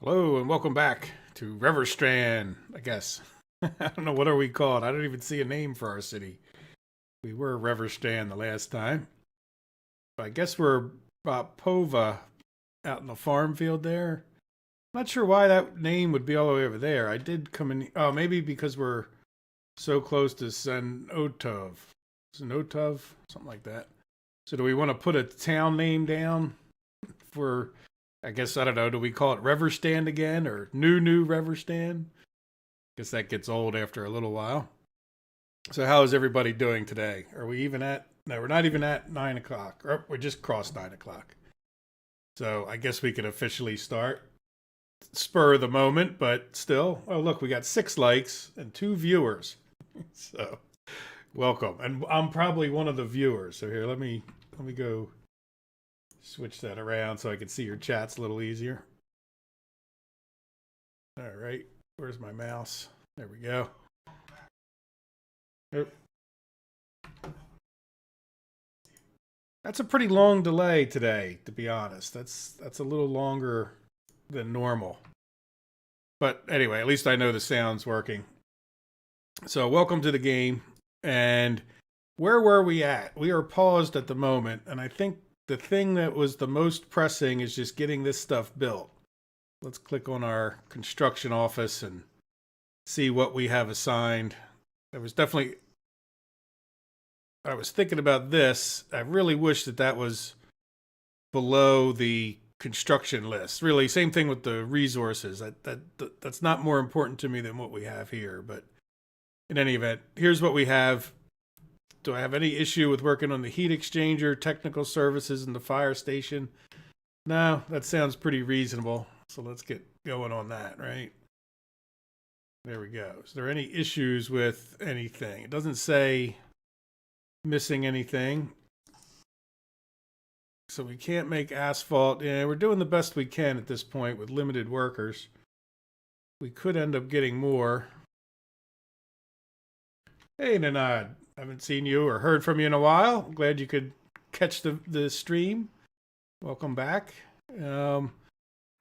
Hello and welcome back to Reverstrand, I guess. I don't know, what are we called? I don't even see a name for our city. We were Reverstrand the last time. But I guess we're Pova out in the farm field there. Not sure why that name would be all the way over there. I did come in. Oh, maybe because we're so close to Senotov. Senotov? Something like that. So do we want to put a town name down for, I guess, I don't know, do we call it Reverstand again or New Reverstand? Guess that gets old after a little while. So how is everybody doing today? Are we even at, no, we're not even at 9 o'clock. Or we just crossed 9 o'clock. So I guess we could officially start. Spur of the moment, but still. Oh, look, we got 6 likes and 2 viewers. So welcome. And I'm probably one of the viewers. So here, let me go switch that around so I can see your chats a little easier. All right. Where's my mouse? There we go. Oop. That's a pretty long delay today, to be honest. That's a little longer than normal. But anyway, at least I know the sound's working. So welcome to the game. And where were we at? We are paused at the moment, and I think the thing that was the most pressing is just getting this stuff built. Let's click on our construction office and see what we have assigned. I was thinking about this. I really wish that was below the construction list. Really, same thing with the resources. That's not more important to me than what we have here. But in any event, here's what we have. Do I have any issue with working on the heat exchanger, technical services, and the fire station? No, that sounds pretty reasonable. So let's get going on that, right? There we go. Is there any issues with anything? It doesn't say missing anything. So we can't make asphalt. Yeah, we're doing the best we can at this point with limited workers. We could end up getting more. Hey, Nanad. Haven't seen you or heard from you in a while. I'm glad you could catch the stream. Welcome back. So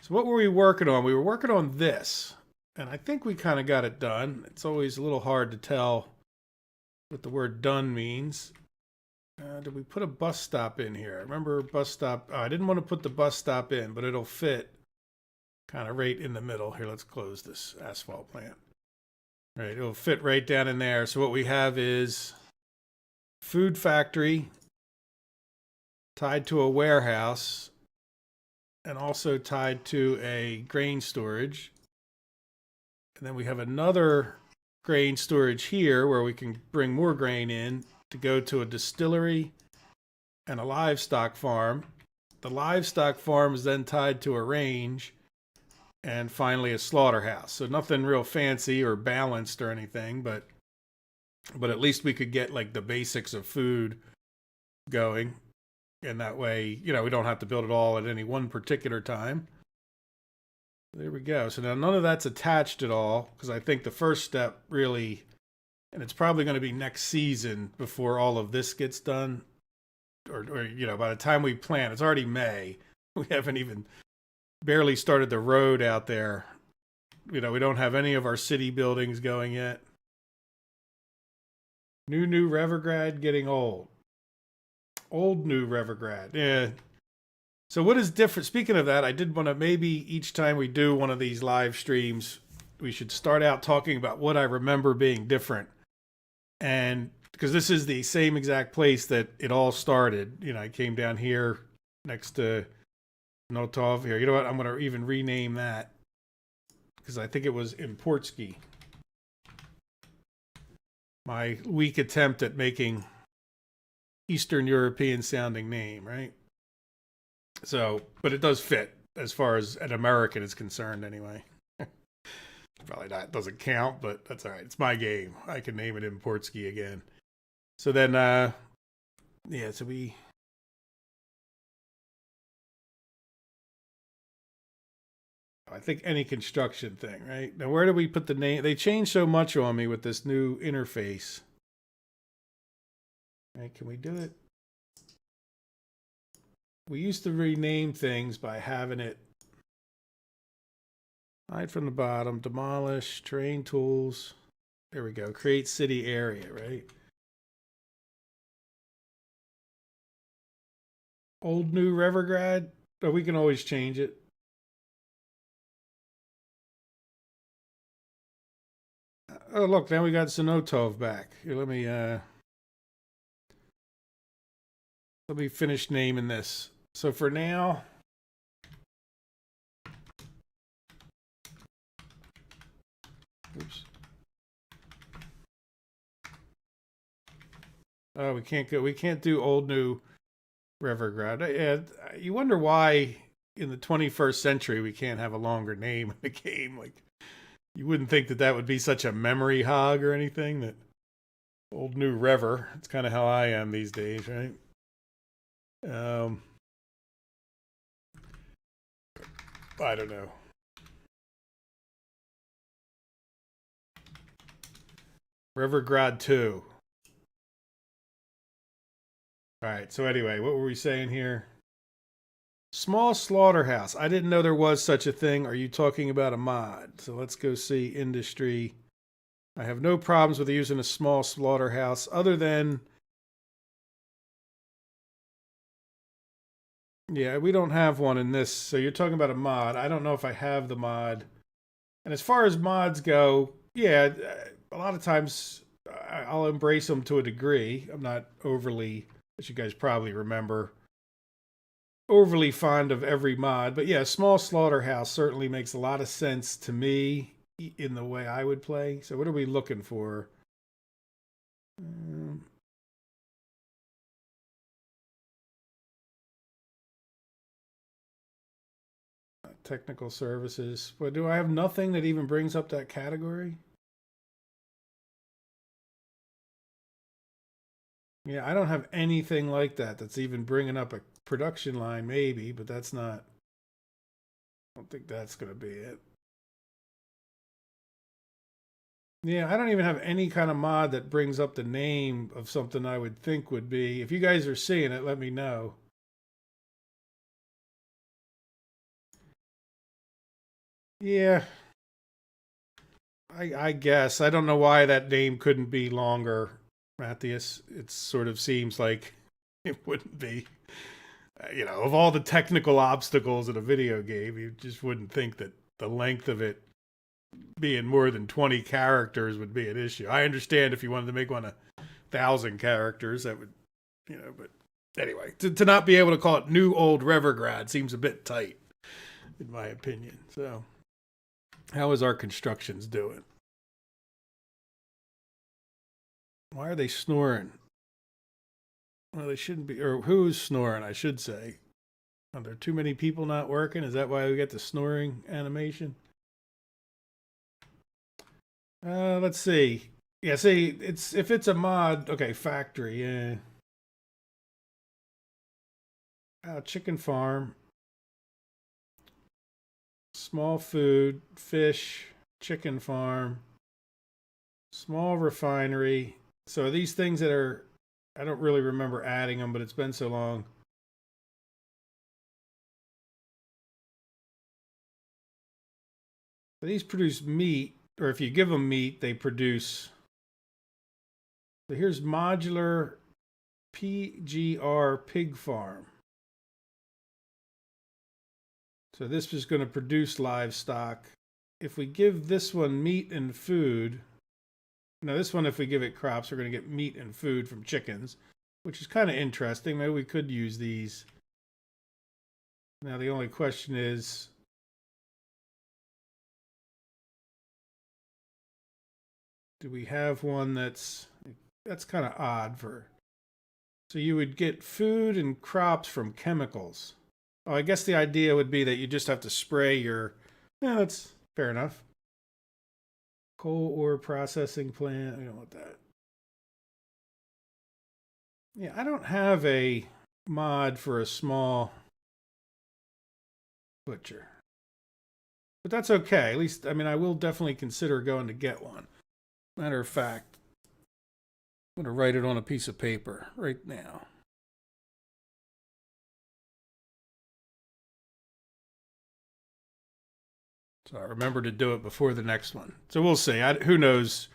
what were we working on? We were working on this. And I think we kind of got it done. It's always a little hard to tell what the word done means. Did we put a bus stop in here? I remember bus stop. Oh, I didn't want to put the bus stop in, but it'll fit kind of right in the middle. Here, let's close this asphalt plant. All right, it'll fit right down in there. So what we have is food factory tied to a warehouse and also tied to a grain storage. And then we have another grain storage here where we can bring more grain in to go to a distillery and a livestock farm. The livestock farm is then tied to a range and finally a slaughterhouse. So nothing real fancy or balanced or anything, but at least we could get like the basics of food going. And that way, we don't have to build it all at any one particular time. There we go. So now none of that's attached at all because I think the first step really, and it's probably going to be next season before all of this gets done. Or by the time we plant, it's already May. We haven't even barely started the road out there. We don't have any of our city buildings going yet. New Revergrad getting old. Old New Revergrad. Yeah. So what is different? Speaking of that, I did want to maybe each time we do one of these live streams, we should start out talking about what I remember being different. And because this is the same exact place that it all started. I came down here next to Notov here. You know what? I'm going to even rename that because I think it was Importsky. My weak attempt at making Eastern European sounding name, right? So, but it does fit as far as an American is concerned anyway. Probably not, doesn't count, but that's all right. It's my game. I can name it Importsky again. So then, so I think any construction thing, right? Now, where do we put the name? They changed so much on me with this new interface. Right, can we do it? We used to rename things by having it Hide from the bottom. Demolish. Terrain tools. There we go. Create city area, right? Old New Revergrad. Oh, we can always change it. Oh, look, now we got Zenotov back. Here, let me finish naming this. So for now, oops. Oh, we can't do Old New Revergrad. You wonder why in the 21st century we can't have a longer name in the game. Like, you wouldn't think that that would be such a memory hog or anything. That Old New Rever. It's kind of how I am these days, right? I don't know. Revergrad 2. All right. So anyway, what were we saying here? Small slaughterhouse. I didn't know there was such a thing. Are you talking about a mod? So let's go see industry. I have no problems with using a small slaughterhouse other than, yeah, we don't have one in this. So you're talking about a mod. I don't know if I have the mod. And as far as mods go, yeah, a lot of times I'll embrace them to a degree. I'm not overly, as you guys probably remember, overly fond of every mod. But yeah, small slaughterhouse certainly makes a lot of sense to me in the way I would play. So what are we looking for? Technical services. But do I have nothing that even brings up that category? Yeah, I don't have anything like that that's even bringing up a production line, maybe, but that's not. I don't think that's going to be it. Yeah, I don't even have any kind of mod that brings up the name of something I would think would be. If you guys are seeing it, let me know. Yeah, I guess. I don't know why that name couldn't be longer, Matthias. It sort of seems like it wouldn't be. You know, of all the technical obstacles in a video game, you just wouldn't think that the length of it being more than 20 characters would be an issue. I understand if you wanted to make one 1,000 characters, that would, but anyway, to not be able to call it New Old Revergrad seems a bit tight, in my opinion. So, how is our constructions doing? Why are they snoring? Well, they shouldn't be, or who's snoring, I should say. Are there too many people not working? Is that why we get the snoring animation? Let's see. Yeah, see, it's if it's a mod, okay, factory, yeah. Chicken farm, small food, fish, chicken farm, small refinery. So these things that are, I don't really remember adding them, but it's been so long. So these produce meat, or if you give them meat, they produce. So here's modular PGR pig farm. So this is going to produce livestock. If we give this one meat and food, now this one, if we give it crops, we're going to get meat and food from chickens, which is kind of interesting. Maybe we could use these. Now the only question is, do we have one that's kind of odd for, so you would get food and crops from chemicals. Oh, I guess the idea would be that you just have to spray your, yeah, that's fair enough. Coal ore processing plant, we don't want that. Yeah, I don't have a mod for a small butcher. But that's okay. At least, I mean, I will definitely consider going to get one. Matter of fact, I'm going to write it on a piece of paper right now. So I remember to do it before the next one. So we'll see. Who knows?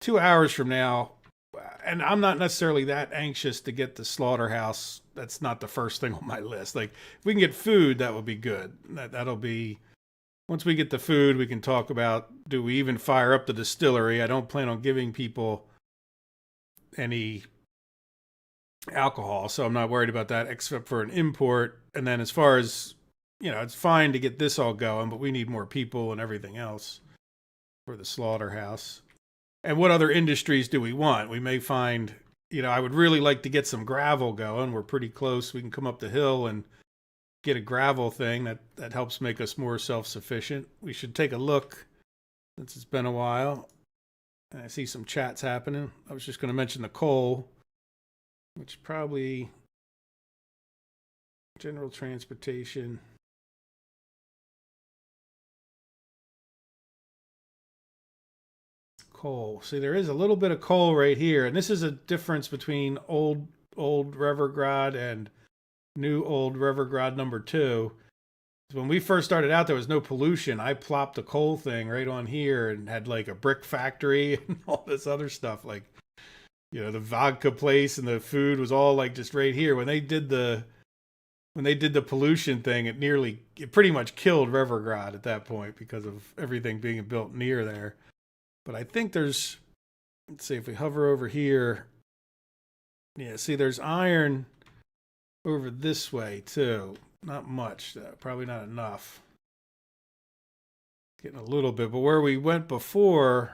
2 hours from now, and I'm not necessarily that anxious to get the slaughterhouse. That's not the first thing on my list. Like, if we can get food, that would be good. That'll be, once we get the food, we can talk about, do we even fire up the distillery? I don't plan on giving people any alcohol, so I'm not worried about that except for an import. And then as far as, it's fine to get this all going, but we need more people and everything else for the slaughterhouse. And what other industries do we want? We may find, I would really like to get some gravel going. We're pretty close. We can come up the hill and get a gravel thing that helps make us more self-sufficient. We should take a look, since it's been a while. And I see some chats happening. I was just going to mention the coal, which probably general transportation. Coal. See, there is a little bit of coal right here, and this is a difference between old Revergrad and new old Revergrad number 2. When we first started out, there was no pollution. I plopped the coal thing right on here and had like a brick factory and all this other stuff. Like, the vodka place and the food was all like just right here. When they did the pollution thing, it pretty much killed Revergrad at that point because of everything being built near there. But I think let's see if we hover over here. Yeah, see, there's iron over this way too. Not much, though. Probably not enough. Getting a little bit, but where we went before.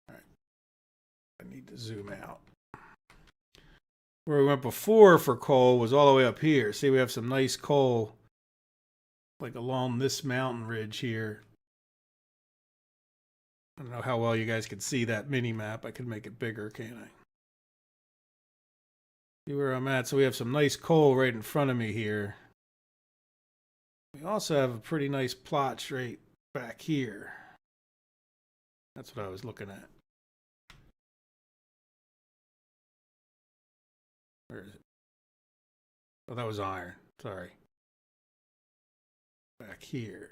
All right. I need to zoom out. Where we went before for coal was all the way up here. See, we have some nice coal like along this mountain ridge here. I don't know how well you guys can see that mini map. I can make it bigger, can't I? See where I'm at. So we have some nice coal right in front of me here. We also have a pretty nice plot right back here. That's what I was looking at. Where is it? Oh, that was iron. Sorry. Back here.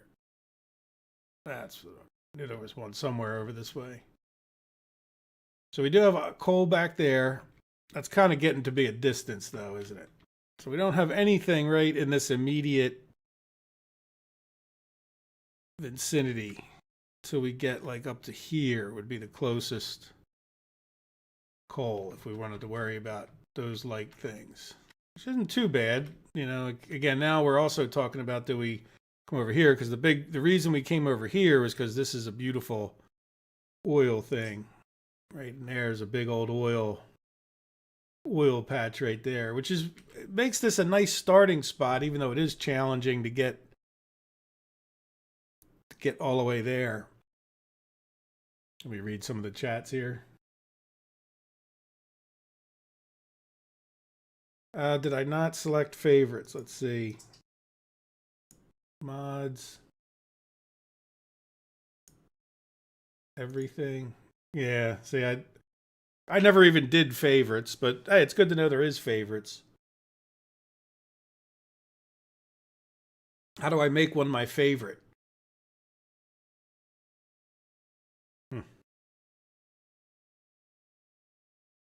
That's what I knew there was one somewhere over this way. So we do have a coal back there. That's kind of getting to be a distance, though, isn't it? So we don't have anything right in this immediate vicinity. So we get like up to here would be the closest coal if we wanted to worry about those like things. Which isn't too bad. Again, now we're also talking about, do we come over here? Because the reason we came over here was because this is a beautiful oil thing. Right in there is a big old oil patch right there, which makes this a nice starting spot, even though it is challenging to get all the way there. Let me read some of the chats here. Did I not select favorites? Let's see. Mods. Everything. Yeah, see, I never even did favorites, but hey, it's good to know there is favorites. How do I make one my favorite?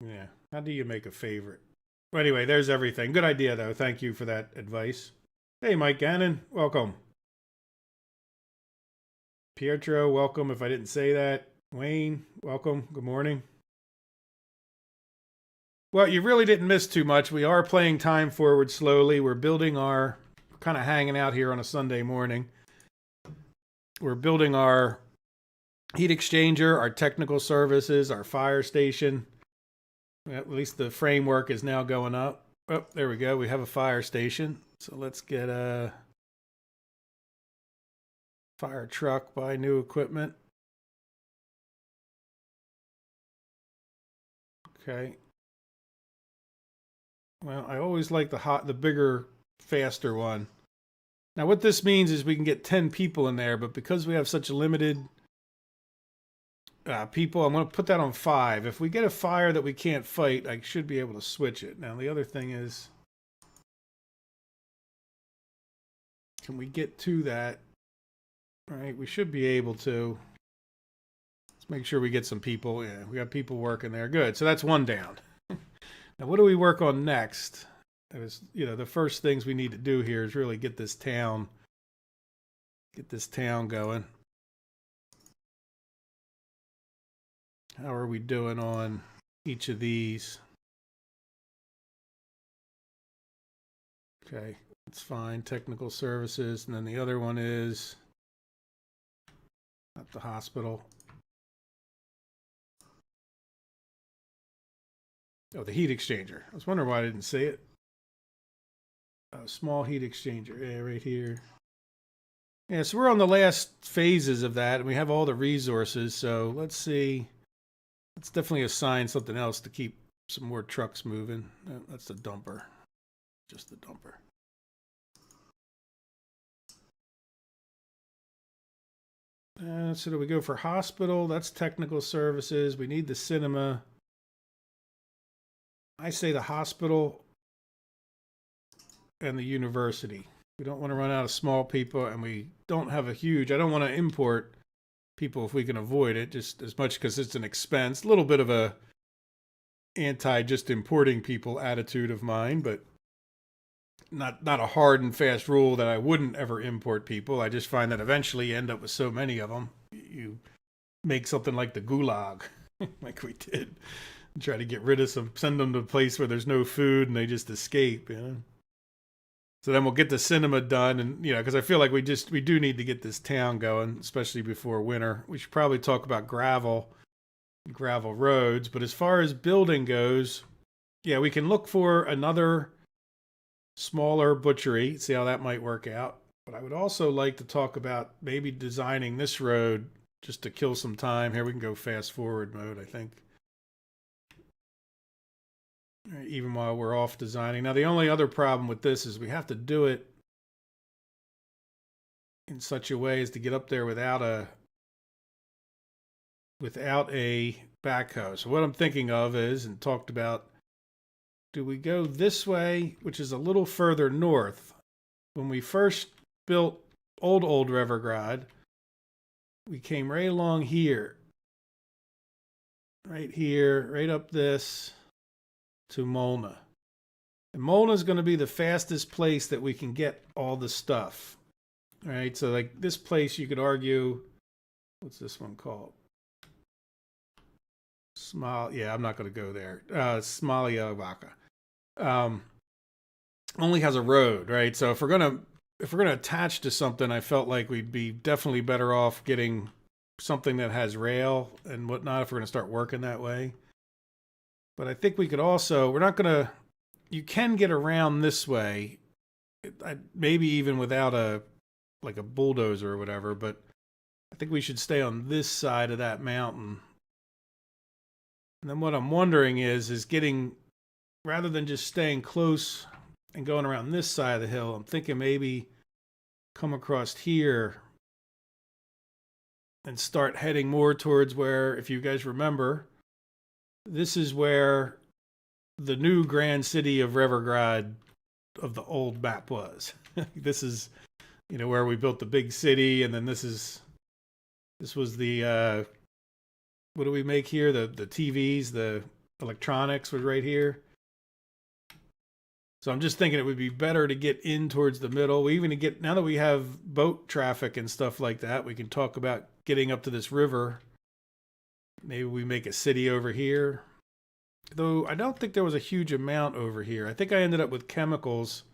Yeah, how do you make a favorite? Well, anyway, there's everything. Good idea, though. Thank you for that advice. Hey, Mike Gannon, welcome. Pietro, welcome if I didn't say that. Wayne, welcome. Good morning. Well, you really didn't miss too much. We are playing Time Forward slowly. We're kind of hanging out here on a Sunday morning. We're building our heat exchanger, our technical services, our fire station. At least the framework is now going up. Oh, there we go. We have a fire station. So let's get a fire truck, buy new equipment. Okay. Well, I always like the bigger, faster one. Now, what this means is we can get 10 people in there, but because we have such a limited people, I'm going to put that on 5. If we get a fire that we can't fight, I should be able to switch it. Now, the other thing is, can we get to that All right, we should be able to. Let's make sure we get some people. Yeah, we got people working there. Good. So that's one down. Now, what do we work on next? That is, the first things we need to do here is really get this town going. How are we doing on each of these? Okay, that's fine. Technical services, and then the other one is not the hospital. Oh, the heat exchanger. I was wondering why I didn't see it. A small heat exchanger. Yeah, right here. Yeah, so we're on the last phases of that, and we have all the resources. So let's see. Let's definitely assign something else to keep some more trucks moving. That's the dumper. Just the dumper. So do we go for hospital? That's technical services. We need the cinema. I say the hospital and the university. We don't want to run out of small people, and we don't have a huge. I don't want to import people if we can avoid it, just as much because it's an expense. A little bit of a anti just importing people attitude of mine, but not a hard and fast rule that I wouldn't ever import people. I just find that eventually you end up with so many of them, you make something like the gulag, like we did, and try to get rid of some, send them to a place where there's no food and they just escape, So then we'll get the cinema done, and because I feel like we do need to get this town going, especially before winter. We should probably talk about gravel roads, but as far as building goes, yeah, we can look for another smaller butchery, see how that might work out. But I would also like to talk about maybe designing this road just to kill some time. Here we can go fast forward mode, I think. Even while we're off designing. Now, the only other problem with this is we have to do it in such a way as to get up there without a backhoe. So what I'm thinking of is, and talked about, do we go this way, which is a little further north? When we first built old Revergrad, we came right along here. Right here, right up this to Molna. And Molna is going to be the fastest place that we can get all the stuff. All right, so like this place, you could argue, what's this one called? Yeah, I'm not going to go there. Smaliavaka. Only has a road, right? So if we're gonna attach to something, I felt like we'd be definitely better off getting something that has rail and whatnot if we're gonna start working that way. But I think we could also, you can get around this way, maybe even without a bulldozer or whatever, but I think we should stay on this side of that mountain. And then what I'm wondering is getting, rather than just staying close and going around this side of the hill, I'm thinking maybe come across here and start heading more towards where, if you guys remember, this is where the new grand city of Revergrad of the old map was. This is, where we built the big city, and then this was the, what do we make here? The TVs, the electronics was right here. So I'm just thinking it would be better to get in towards the middle. Now that we have boat traffic and stuff like that, we can talk about getting up to this river. Maybe we make a city over here. Though I don't think there was a huge amount over here. I think I ended up with chemicals,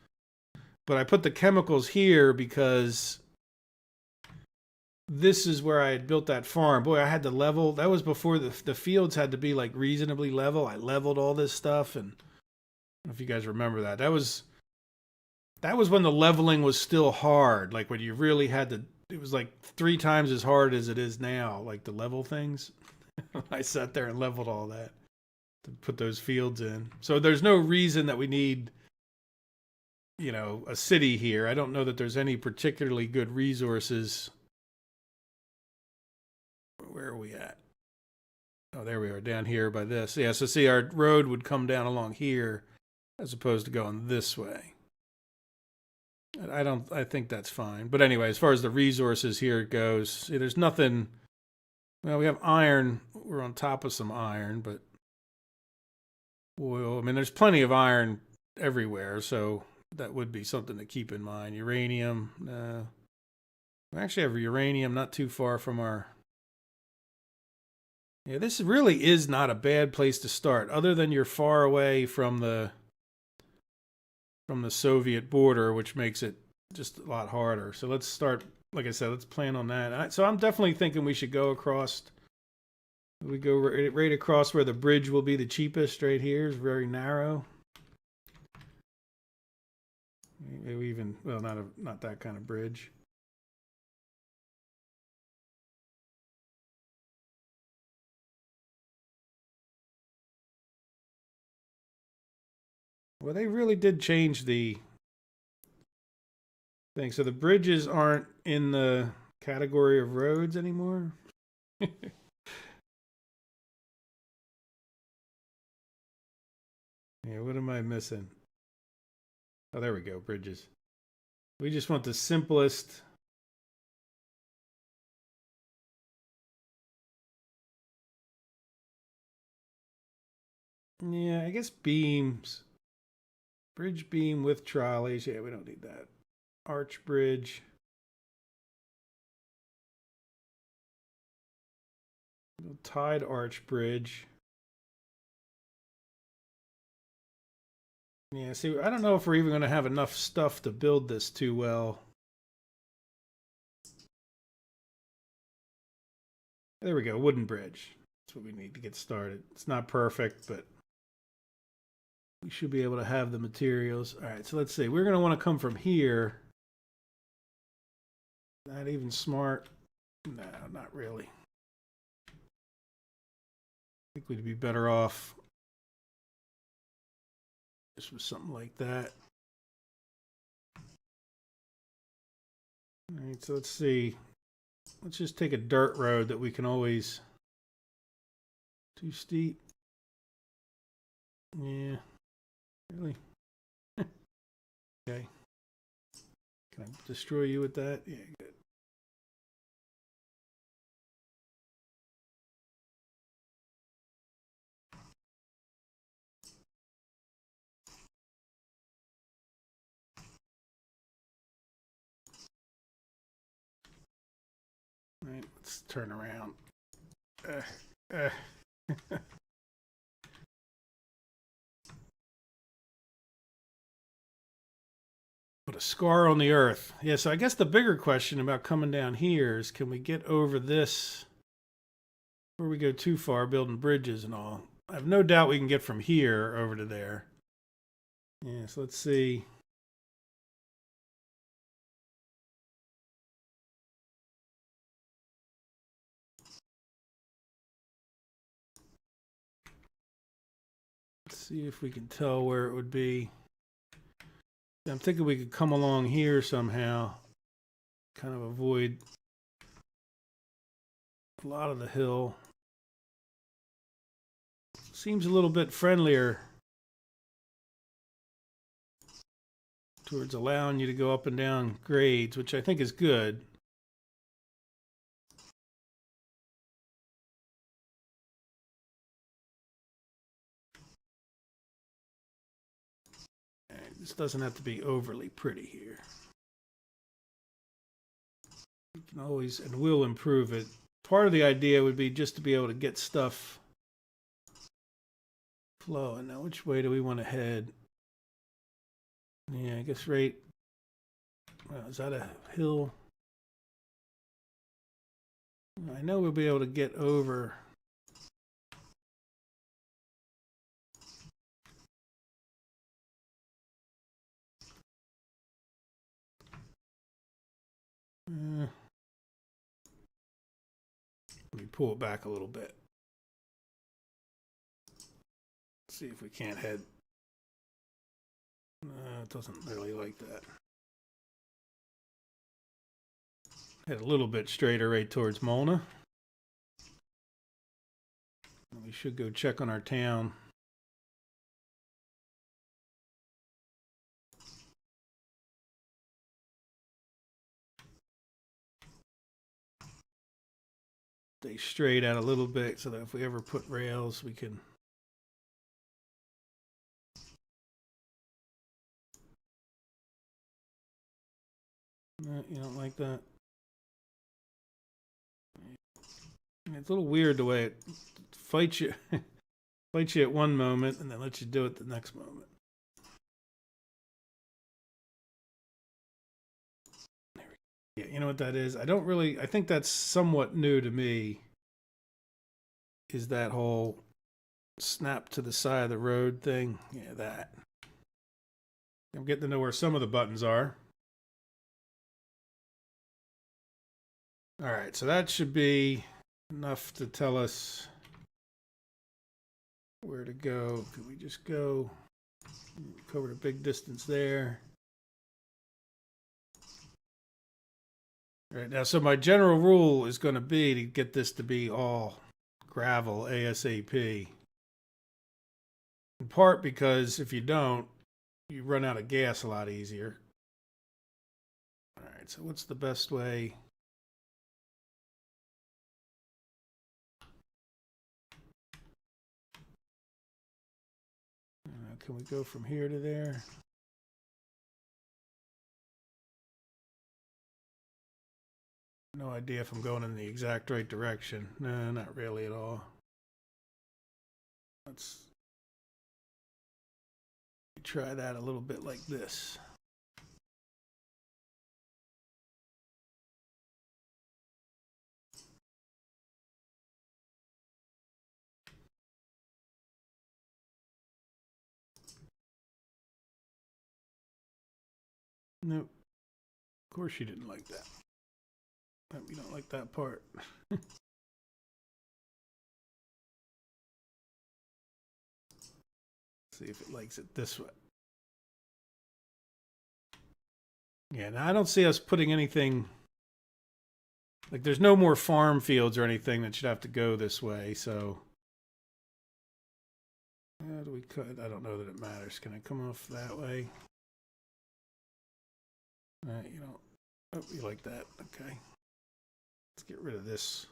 but I put the chemicals here because this is where I had built that farm. Boy, I had to level. That was before the fields had to be like reasonably level. I leveled all this stuff, and I don't know if you guys remember that. That was when the leveling was still hard. Like when you really had to, it was like 3 times as hard as it is now, like to level things. I sat there and leveled all that to put those fields in. So there's no reason that we need, a city here. I don't know that there's any particularly good resources. Where are we at? Oh, there we are, down here by this. Yeah, so see, our road would come down along here as opposed to going this way. I think that's fine. But anyway, as far as the resources here goes, see, there's nothing. Well, we have iron. We're on top of some iron, but oil. I mean, there's plenty of iron everywhere, so that would be something to keep in mind. Uranium. We actually have uranium not too far from our. Yeah, this really is not a bad place to start, other than you're far away from the Soviet border, which makes it just a lot harder. So let's start, like I said, let's plan on that. So I'm definitely thinking we should go across. We go right across where the bridge will be the cheapest. Right here is very narrow. Maybe even, well, not that kind of bridge. Well, they really did change the thing. So the bridges aren't in the category of roads anymore. Yeah, what am I missing? Oh, there we go, bridges. We just want the simplest. Yeah, I guess beams. Bridge beam with trolleys. Yeah, we don't need that. Arch bridge. Tide arch bridge. Yeah, see, I don't know if we're even going to have enough stuff to build this too well. There we go, wooden bridge. That's what we need to get started. It's not perfect, but we should be able to have the materials. All right, so let's see. We're going to want to come from here. Not even smart. No, not really. I think we'd be better off just with something like that. All right, so let's see. Let's just take a dirt road that we can always. Too steep. Yeah. Really? Okay. Can I destroy you with that? Yeah, good. All right, let's turn around. Put a scar on the earth. Yeah, so I guess the bigger question about coming down here is, can we get over this before we go too far building bridges and all? I have no doubt we can get from here over to there. Yeah, so let's see. Let's see if we can tell where it would be. I'm thinking we could come along here somehow, kind of avoid a lot of the hill. Seems a little bit friendlier towards allowing you to go up and down grades, which I think is good. This doesn't have to be overly pretty here. You can always, and will improve it. Part of the idea would be just to be able to get stuff flowing. Now, which way do we want to head? Yeah, I guess right. Well, is that a hill? I know we'll be able to get over. Let me pull it back a little bit. See if we can't head. It doesn't really like that. Head a little bit straighter right towards Molna. We should go check on our town. lay straight out a little bit so that if we ever put rails, we can. No, you don't like that? It's a little weird the way it fights you, fights you at one moment and then lets you do it the next moment. Yeah, you know what that is? I think that's somewhat new to me, is that whole snap to the side of the road thing. Yeah, that. I'm getting to know where some of the buttons are. All right, so that should be enough to tell us where to go. Can we just go, covered a big distance there. All right, now, so my general rule is going to be to get this to be all gravel ASAP. In part because if you don't, you run out of gas a lot easier. All right, so what's the best way? Can we go from here to there? No idea if I'm going in the exact right direction. No, not really at all. Let's try that a little bit like this. Nope. Of course you didn't like that. You don't like that part. See if it likes it this way. Yeah, now I don't see us putting anything, like there's no more farm fields or anything that should have to go this way, so. How do we cut? I don't know that it matters. Can I come off that way? You don't. Oh, you like that? Okay. Let's get rid of this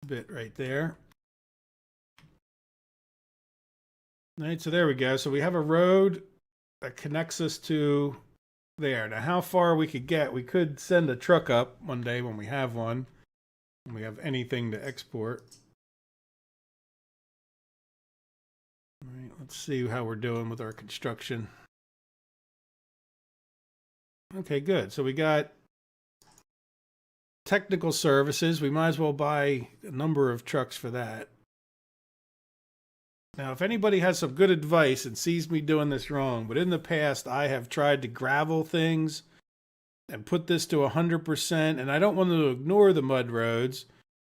bit right there. All right, so there we go. So we have a road that connects us to there. Now, how far we could get, we could send a truck up one day when we have one, when we have anything to export. All right, let's see how we're doing with our construction. Okay, good. So we got technical services. We might as well buy a number of trucks for that. Now, if anybody has some good advice and sees me doing this wrong, but in the past I have tried to gravel things and put this to 100%, and I don't want to ignore the mud roads.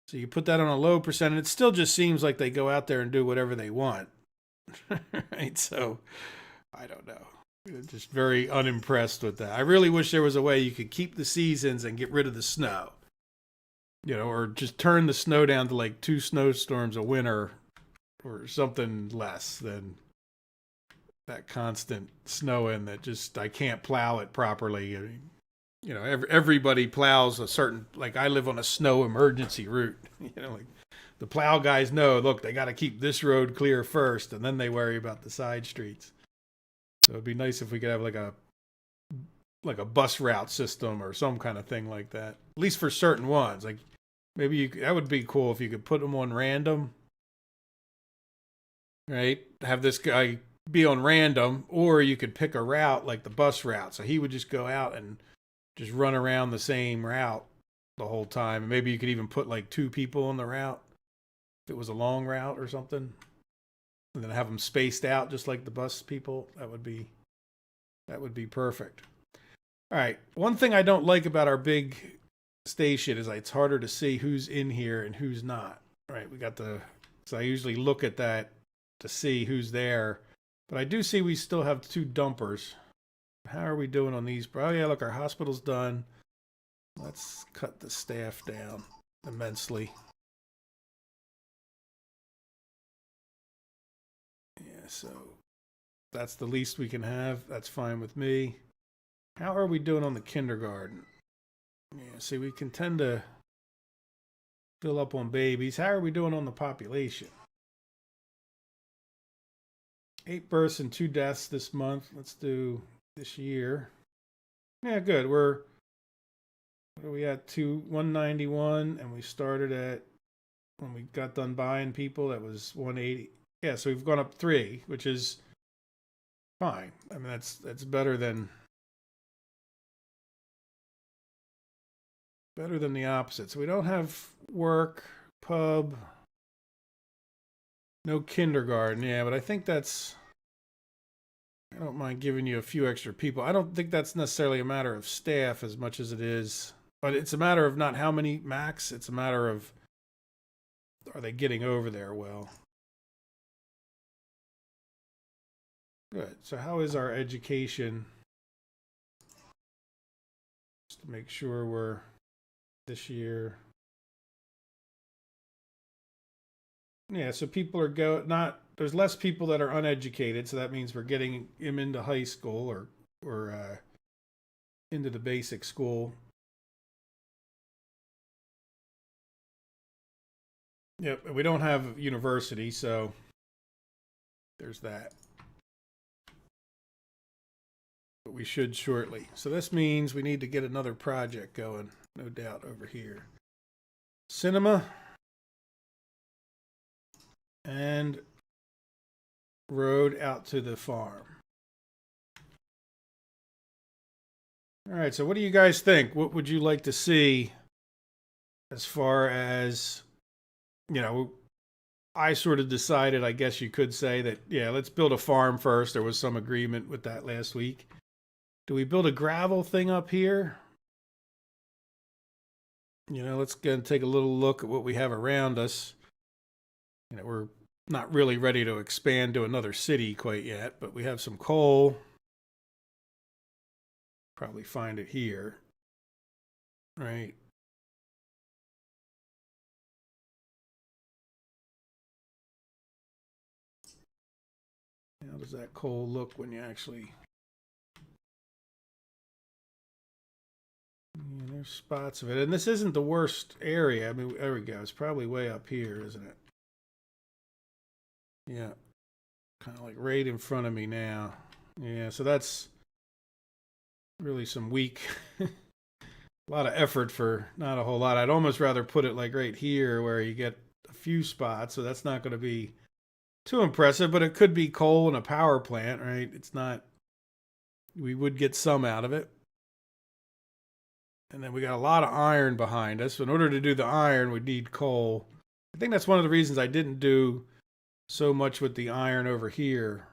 So you put that on a low percent, and it still just seems like they go out there and do whatever they want. Right? So, I don't know. I'm just very unimpressed with that. I really wish there was a way you could keep the seasons and get rid of the snow. You know, or just turn the snow down to like 2 snowstorms a winter or something less than that constant snowing that just, I can't plow it properly. I mean, you know, everybody plows a certain, like I live on a snow emergency route. You know, like the plow guys know, look, they got to keep this road clear first, and then they worry about the side streets. So it'd be nice if we could have like a bus route system or some kind of thing like that, at least for certain ones. Like maybe that would be cool if you could put them on random, right? Have this guy be on random, or you could pick a route like the bus route. So he would just go out and just run around the same route the whole time. And maybe you could even put like 2 people on the route if it was a long route or something, and then have them spaced out just like the bus people. That would be perfect. All right. One thing I don't like about our big station is it's harder to see who's in here and who's not. All right. So I usually look at that to see who's there, but I do see we still have 2 dumpers. How are we doing on these? Oh yeah, look, our hospital's done. Let's cut the staff down immensely. Yeah, so that's the least we can have. That's fine with me. How are we doing on the kindergarten? Yeah, see, we can tend to Fill up on babies. How are we doing on the population? 8 births and 2 deaths this month. Let's do this year. Yeah, good. What are we at? 191, and we started at, when we got done buying people, that was 180. Yeah, so we've gone up 3, which is fine. I mean, that's better than the opposite. So we don't have work, pub, no kindergarten. Yeah, but I think I don't mind giving you a few extra people. I don't think that's necessarily a matter of staff as much as it is, but it's a matter of not how many max. It's a matter of, are they getting over there well? Good. So how is our education? Just to make sure we're this year. Yeah, so people are there's less people that are uneducated, so that means we're getting them into high school or into the basic school. Yep, we don't have university, so there's that. But we should shortly. So this means we need to get another project going, no doubt, over here. Cinema and road out to the farm. All right, so what do you guys think? What would you like to see as far as, I sort of decided, I guess you could say that, yeah, let's build a farm first. There was some agreement with that last week. Do we build a gravel thing up here? Let's go and take a little look at what we have around us. We're not really ready to expand to another city quite yet, but we have some coal. Probably find it here, right? How does that coal look when you actually... Yeah, there's spots of it, and this isn't the worst area. I mean, there we go. It's probably way up here, isn't it? Yeah, kind of like right in front of me now. Yeah, so that's really some weak, a lot of effort for not a whole lot. I'd almost rather put it like right here where you get a few spots, so that's not going to be too impressive, but it could be coal and a power plant, right? It's not, we would get some out of it. And then we got a lot of iron behind us. So in order to do the iron, we need coal. I think that's one of the reasons I didn't do so much with the iron over here.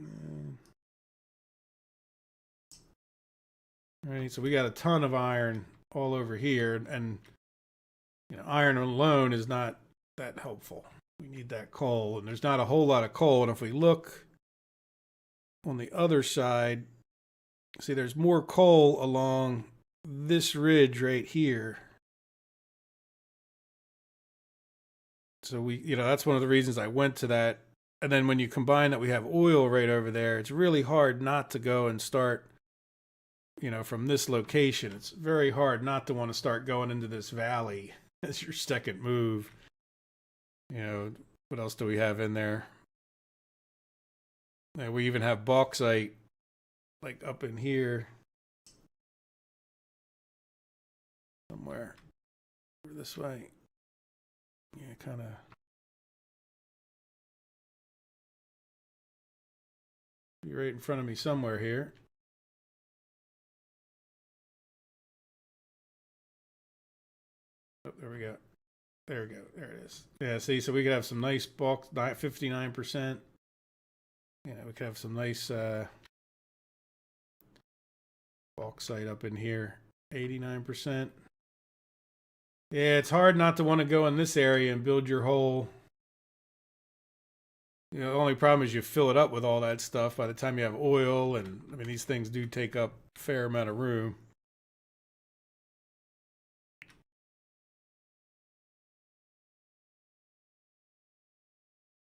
All right, so we got a ton of iron all over here, and iron alone is not that helpful. We need that coal, and there's not a whole lot of coal. And if we look on the other side, see, there's more coal along this ridge right here. So that's one of the reasons I went to that. And then when you combine that we have oil right over there, it's really hard not to go and start, from this location. It's very hard not to want to start going into this valley as your second move. What else do we have in there? We even have bauxite like up in here somewhere, or this way. Yeah, kind of. Be right in front of me somewhere here. Oh, there we go. There we go. There it is. Yeah, see, so we could have some nice bulk, 59%. We could have some nice bauxite up in here, 89%. Yeah, it's hard not to want to go in this area and build your whole... the only problem is you fill it up with all that stuff by the time you have oil, and I mean, these things do take up a fair amount of room.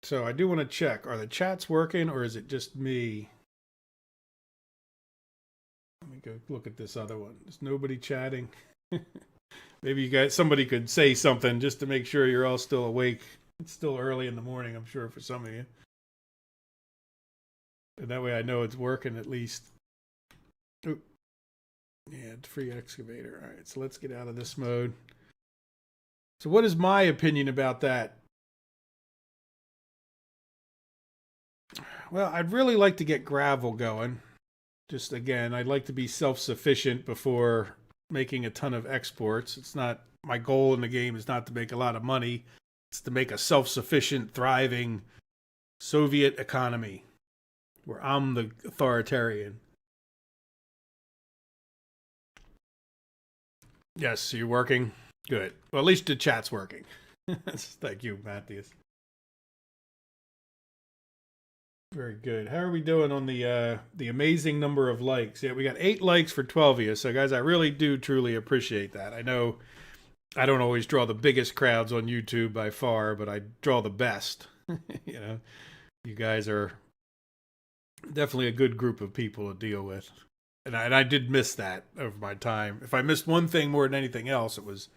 So I do want to check, are the chats working or is it just me? Let me go look at this other one. Is nobody chatting? Maybe you guys, somebody could say something just to make sure you're all still awake. It's still early in the morning, I'm sure, for some of you. And that way I know it's working at least. Oop. Yeah, free excavator. All right, so let's get out of this mode. So what is my opinion about that? Well, I'd really like to get gravel going. Just again, I'd like to be self-sufficient before making a ton of exports. It's not my goal in the game is not to make a lot of money. It's to make a self-sufficient, thriving Soviet economy where I'm the authoritarian. Yes, you're working. Good. Well, at least the chat's working. Thank you, Matthias. Very good. How are we doing on the amazing number of likes? Yeah, we got 8 likes for 12 of you. So, guys, I really do truly appreciate that. I know I don't always draw the biggest crowds on YouTube by far, but I draw the best. You know, you guys are definitely a good group of people to deal with. And I did miss that over my time. If I missed one thing more than anything else, it was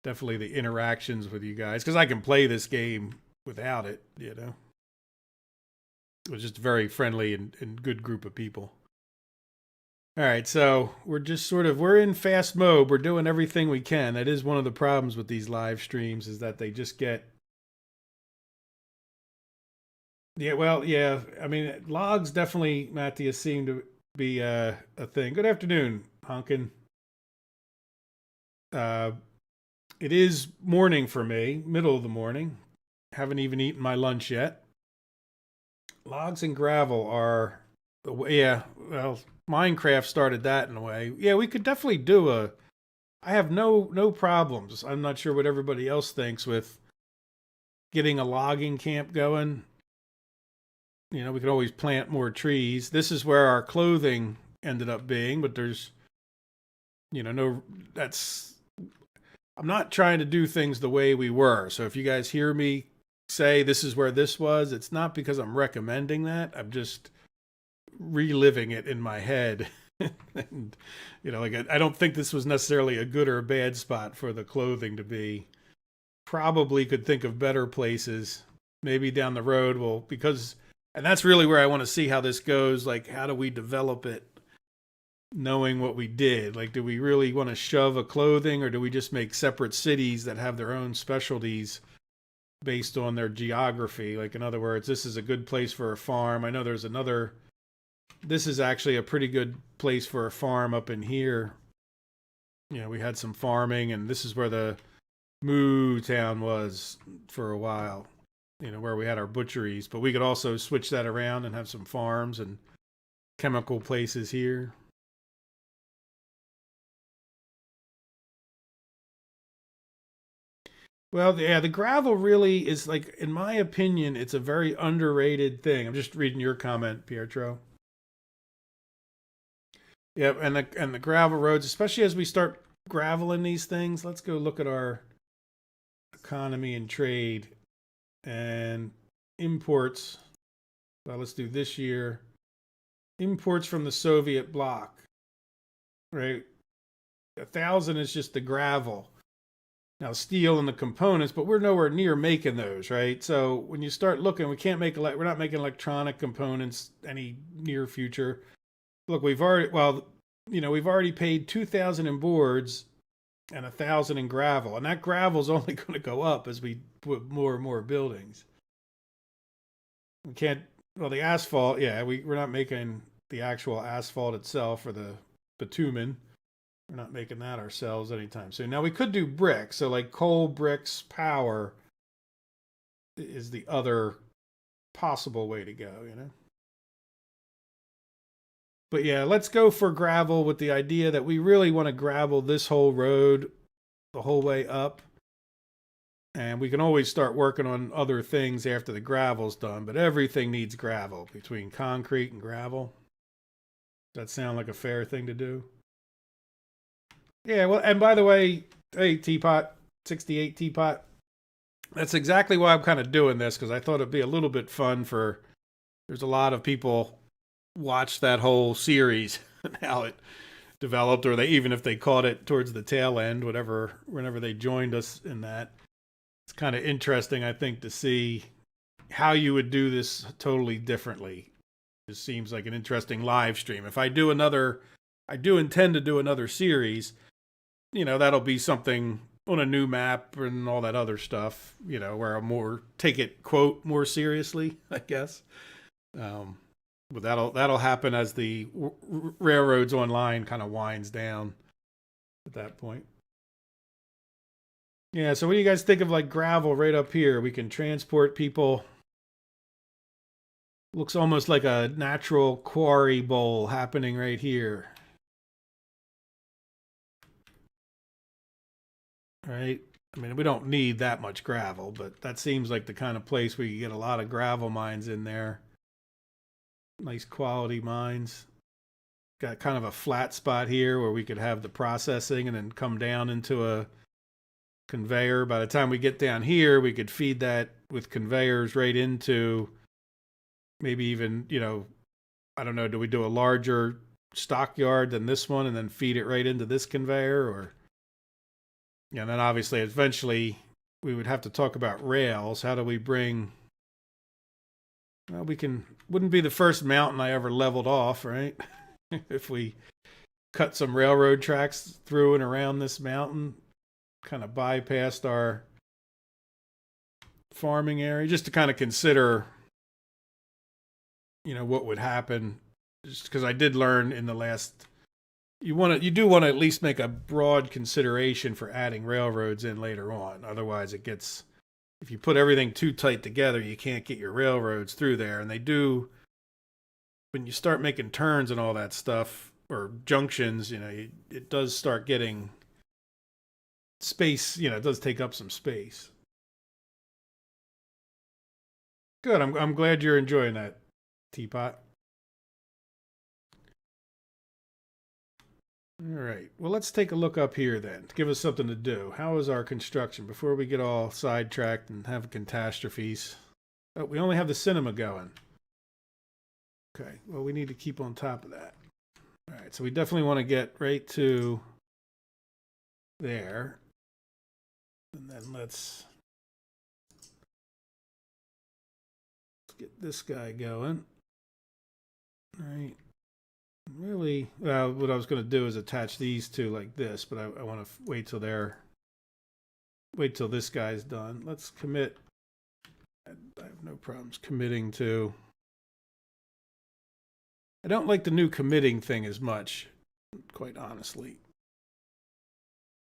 definitely the interactions with you guys. Because I can play this game without it, you know. It was just a very friendly and good group of people. All right, so we're just we're in fast mode. We're doing everything we can. That is one of the problems with these live streams is that they just get... Yeah, well, yeah. I mean, logs definitely, Matthias, seem to be a thing. Good afternoon, Honkin. It is morning for me, middle of the morning. Haven't even eaten my lunch yet. Logs and gravel are, yeah, well, Minecraft started that in a way. Yeah, we could definitely do I have no problems. I'm not sure what everybody else thinks with getting a logging camp going. You know, we could always plant more trees. This is where our clothing ended up being, but there's, you know, I'm not trying to do things the way we were. So if you guys hear me say this is where this was, it's not because I'm recommending that. I'm just reliving it in my head. And, you know, like I don't think this was necessarily a good or a bad spot for the clothing to be. Probably could think of better places. Maybe down the road and that's really where I want to see how this goes. Like, how do we develop it knowing what we did? Like, do we really want to shove a clothing, or do we just make separate cities that have their own specialties based on their geography? Like, in other words, this is a good place for a farm. I know there's this is actually a pretty good place for a farm up in here. You know, we had some farming, and this is where the Moo Town was for a while. You know, where we had our butcheries, but we could also switch that around and have some farms and chemical places here. Well, yeah, the gravel really is, like, in my opinion, it's a very underrated thing. I'm just reading your comment, Pietro. Yep, and the gravel roads, especially as we start graveling these things. Let's go look at our economy and trade and imports. Well, let's do this year. Imports from the Soviet bloc, right? 1,000 is just the gravel. Now, steel and the components, but we're nowhere near making those, right? So when you start looking, we're not making electronic components any near future. Look, we've already paid 2,000 in boards and 1,000 in gravel, and that gravel is only going to go up as we put more and more buildings. We can't. Well, the asphalt, yeah, we're not making the actual asphalt itself or the bitumen. We're not making that ourselves anytime soon. Now, we could do bricks. So, like, coal, bricks, power is the other possible way to go, you know? But yeah, let's go for gravel with the idea that we really want to gravel this whole road the whole way up. And we can always start working on other things after the gravel's done, but everything needs gravel between concrete and gravel. Does that sound like a fair thing to do? Yeah, well, and by the way, hey, Teapot, 68 Teapot, that's exactly why I'm kind of doing this, because I thought it'd be a little bit fun there's a lot of people watch that whole series and how it developed, or even if they caught it towards the tail end, whenever they joined us in that. It's kind of interesting, I think, to see how you would do this totally differently. It seems like an interesting live stream. If I do intend to do another series, that'll be something on a new map and all that other stuff, where I'll take it, quote, more seriously, I guess. But that'll happen as the Railroads Online kind of winds down at that point. Yeah, so what do you guys think of like gravel right up here? We can transport people. Looks almost like a natural quarry bowl happening right here. Right? I mean, we don't need that much gravel, but that seems like the kind of place where you get a lot of gravel mines in there. Nice quality mines. Got kind of a flat spot here where we could have the processing and then come down into a conveyor. By the time we get down here, we could feed that with conveyors right into maybe even, I don't know, do we do a larger stockyard than this one and then feed it right into this conveyor? Or, and then obviously eventually we would have to talk about rails. How do we bring, well, wouldn't be the first mountain I ever leveled off, right? If we cut some railroad tracks through and around this mountain, kind of bypassed our farming area, just to kind of consider, what would happen. Just because I did learn in the last, you do want to at least make a broad consideration for adding railroads in later on. Otherwise it gets, if you put everything too tight together, you can't get your railroads through there. And they do, when you start making turns and all that stuff, or junctions, it does start getting space, it does take up some space. Good. I'm glad you're enjoying that, Teapot. All right. Well, let's take a look up here then to give us something to do. How is our construction before we get all sidetracked and have catastrophes? Oh, we only have the cinema going. Okay. Well, we need to keep on top of that. All right. So we definitely want to get right to there. And then let's get this guy going. All right. Really, what I was going to do is attach these two like this, but I want to wait till this guy's done. Let's commit. I have no problems committing to. I don't like the new committing thing as much, quite honestly.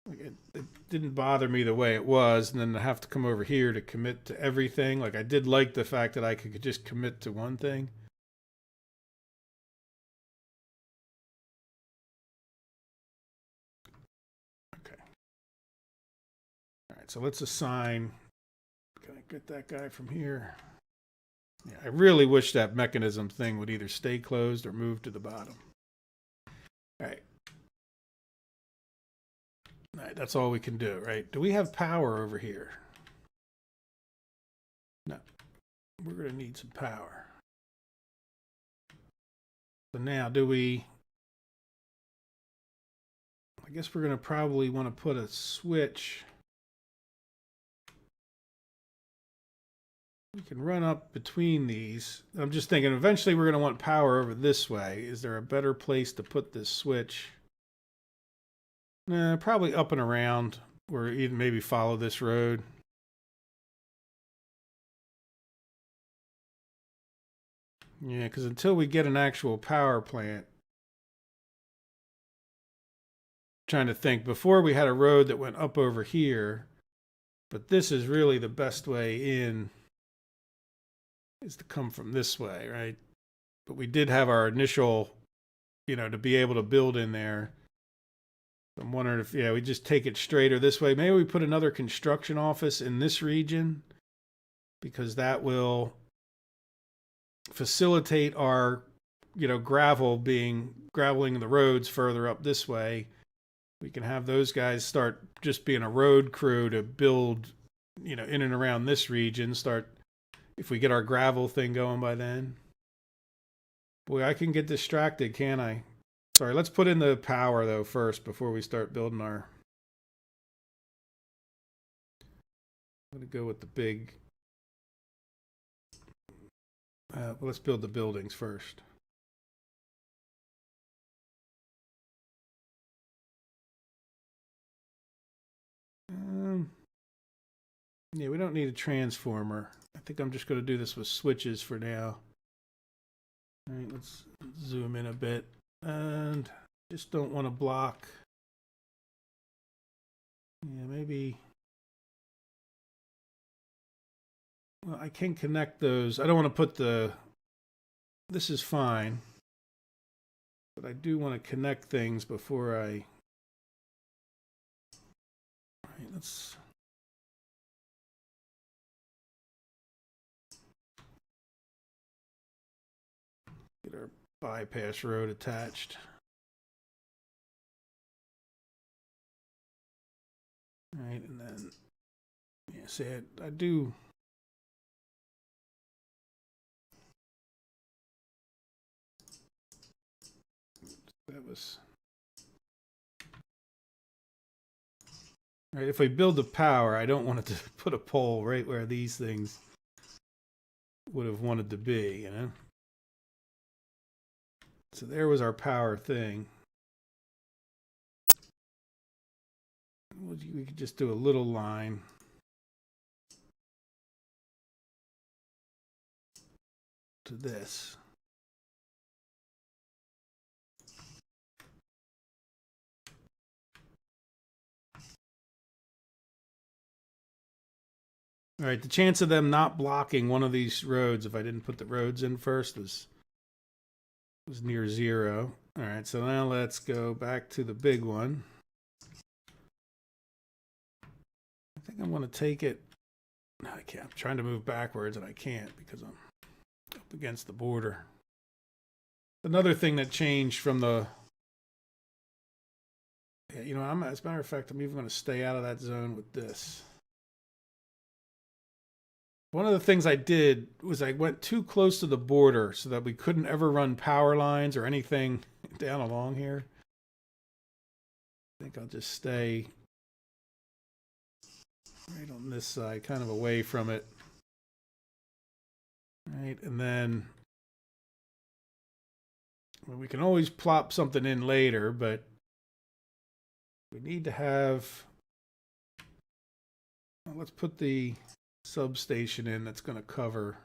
Like it didn't bother me the way it was, and then I have to come over here to commit to everything. Like I did like the fact that I could just commit to one thing. So let's assign, can I get that guy from here? Yeah, I really wish that mechanism thing would either stay closed or move to the bottom. All right. All right, that's all we can do, right? Do we have power over here? No. We're going to need some power. So now, I guess we're going to probably want to put a switch. We can run up between these. I'm just thinking eventually we're going to want power over this way. Is there a better place to put this switch? Nah, probably up and around, or even maybe follow this road. Yeah, because until we get an actual power plant, I'm trying to think, before we had a road that went up over here, but this is really the best way in. Is to come from this way, right? But we did have our initial, to be able to build in there. I'm wondering if, we just take it straighter this way. Maybe we put another construction office in this region, because that will facilitate our, graveling the roads further up this way. We can have those guys start just being a road crew to build, in and around this region, if we get our gravel thing going by then. Boy, I can get distracted, can't I? Sorry, let's put in the power though first before we start building our. I'm going to go with the big. Well, let's build the buildings first. Yeah, we don't need a transformer. I think I'm just going to do this with switches for now. All right, let's zoom in a bit. And just don't want to block. Yeah, maybe. Well, I can connect those. I don't want to put the. This is fine. But I do want to connect things before I. All right, let's. Get our bypass road attached. All right, and then, yeah, see, I do. That was. All right, if we build the power, I don't want it to put a pole right where these things would have wanted to be, you know? So there was our power thing. We could just do a little line. To this. All right, the chance of them not blocking one of these roads if I didn't put the roads in first was near 0. All right, so now let's go back to the big one. I think I want to take it. No, I can't. I'm trying to move backwards and I can't because I'm up against the border. Another thing that changed from the. Yeah, you know, as a matter of fact, I'm even going to stay out of that zone with this. One of the things I did was I went too close to the border so that we couldn't ever run power lines or anything down along here. I think I'll just stay right on this side, kind of away from it. Right, and then well, we can always plop something in later, but we need to have. Well, let's put the substation in that's going to cover.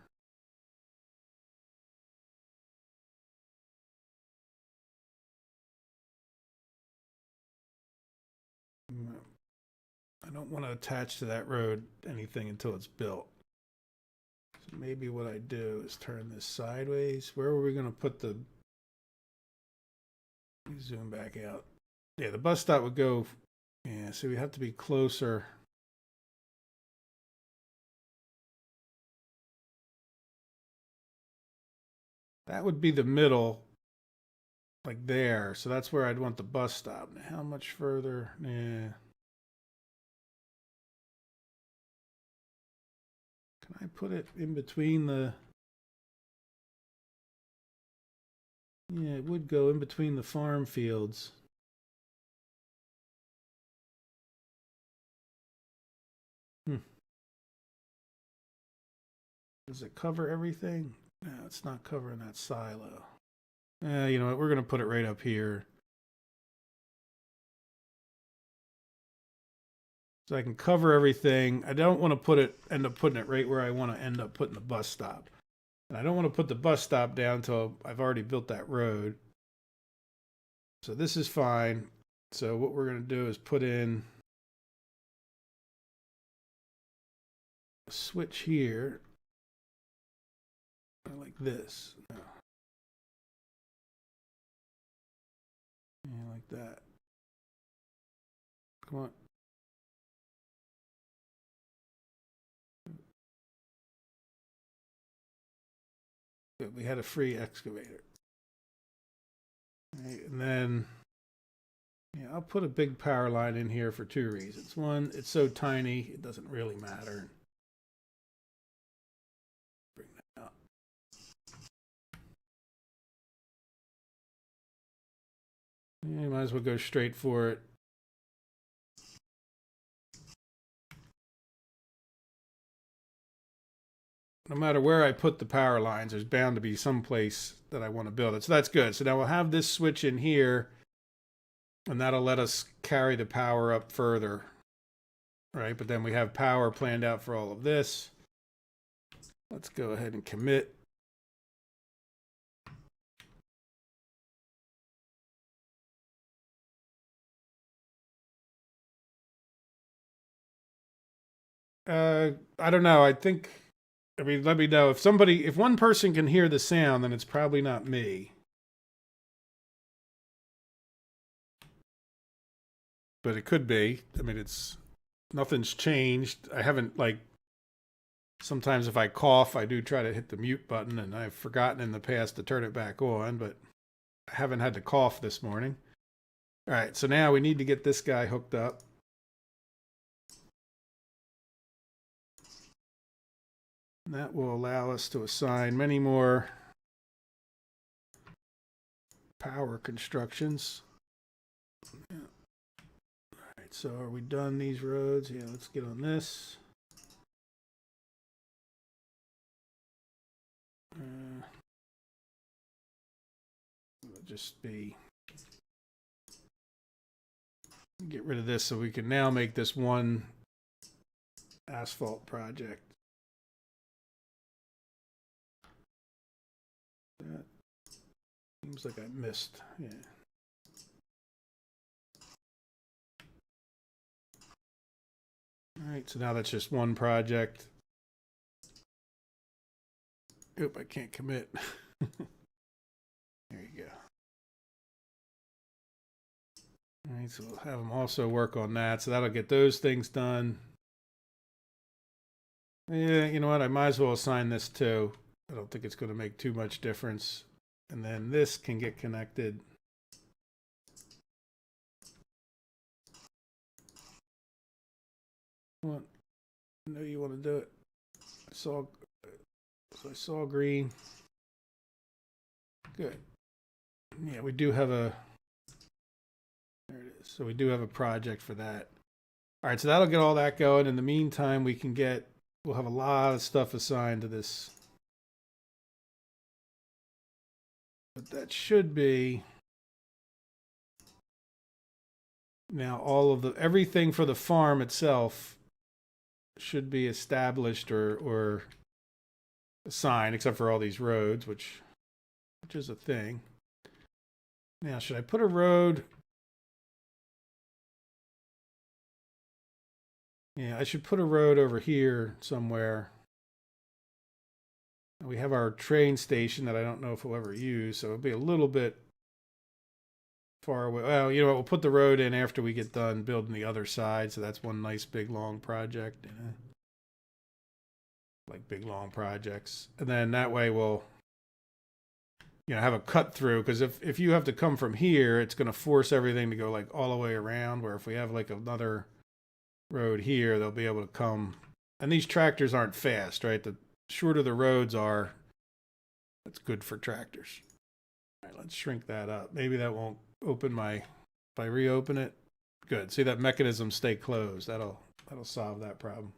I don't want to attach to that road anything until it's built. So maybe what I do is turn this sideways. Where were we going to put the. Let me zoom back out. Yeah, the bus stop would go. Yeah, so we have to be closer. That would be the middle, like there. So that's where I'd want the bus stop. Now, how much further? Yeah. Can I put it in between the. Yeah, it would go in between the farm fields. Does it cover everything? No, it's not covering that silo. You know what? We're going to put it right up here. So I can cover everything. I don't want to end up putting it right where I want to end up putting the bus stop. And I don't want to put the bus stop down until I've already built that road. So this is fine. So what we're going to do is put in a switch here. Like this. No. Yeah, like that. Come on. Good. We had a free excavator. Right, and then, yeah, I'll put a big power line in here for 2 reasons. One, it's so tiny, it doesn't really matter. Bring that up. might as well go straight for it. No matter where I put the power lines, there's bound to be some place that I want to build it. So that's good. So now we'll have this switch in here, and that'll let us carry the power up further, right? But then we have power planned out for all of this. Let's go ahead and commit. I don't know. I mean, let me know if one person can hear the sound, then it's probably not me. But it could be. I mean, nothing's changed. I haven't, like, sometimes if I cough, I do try to hit the mute button, and I've forgotten in the past to turn it back on, but I haven't had to cough this morning. All right, so now we need to get this guy hooked up. And that will allow us to assign many more power constructions. Yeah. All right, so are we done these roads? Yeah, let's get on this. It'll just be, get rid of this so we can now make this one asphalt project. That seems like I missed. Yeah. All right, so now that's just one project. Oop, I can't commit. There you go. All right, so we'll have them also work on that. So that'll get those things done. Yeah, you know what? I might as well assign this too. I don't think it's going to make too much difference. And then this can get connected. What? I know you want to do it. I saw green. Good. Yeah, we do have a, there it is. So we do have a project for that. All right, so that'll get all that going. In the meantime, we'll have a lot of stuff assigned to this. But that should be now all of everything for the farm itself should be established or assigned, except for all these roads, which is a thing. Now, should I put a road? Yeah, I should put a road over here somewhere. We have our train station that I don't know if we'll ever use, so it'll be a little bit far away. Well, you know what? We'll put the road in after we get done building the other side, so that's one nice big long project. You know? Like big long projects. And then that way we'll, you know, have a cut through, because if you have to come from here, it's going to force everything to go like all the way around, where if we have like another road here, they'll be able to come. And these tractors aren't fast, right? The shorter the roads are, that's good for tractors. All right, let's shrink that up. Maybe that won't open if I reopen it. Good. See, that mechanism stay closed. That'll solve that problem.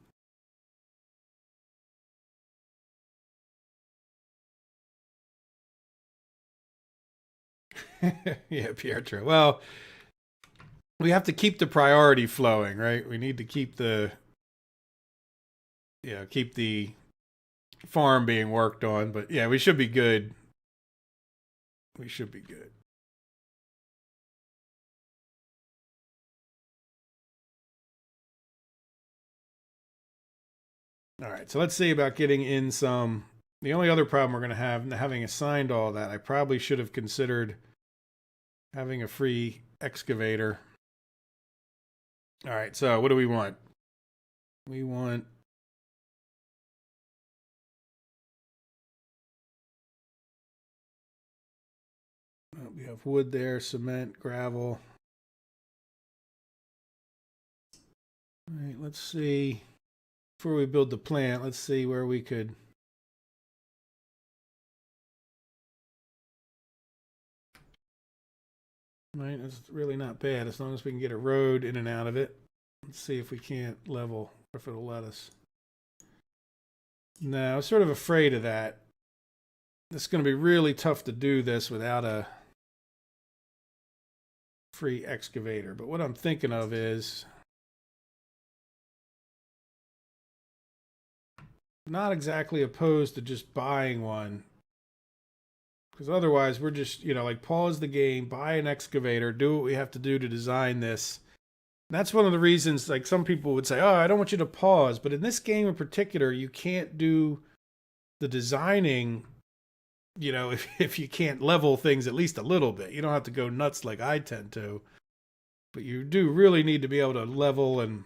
Yeah, Pietro. Well, we have to keep the priority flowing, right? We need to keep the farm being worked on, but yeah, we should be good. We should be good. All right, so let's see about getting in some. The only other problem we're going to have, having assigned all that, I probably should have considered having a free excavator. All right, so what do we want? We want we have wood there, cement, gravel. All right, let's see. Before we build the plant, let's see where we could. Right, it's really not bad as long as we can get a road in and out of it. Let's see if we can't level, or if it'll let us. No, I was sort of afraid of that. It's going to be really tough to do this without a free excavator. But what I'm thinking of is not exactly opposed to just buying one. Because otherwise, we're just, like pause the game, buy an excavator, do what we have to do to design this. And that's one of the reasons, like some people would say, oh, I don't want you to pause. But in this game in particular, you can't do the designing, if you can't level things at least a little bit. You don't have to go nuts like I tend to. But you do really need to be able to level and,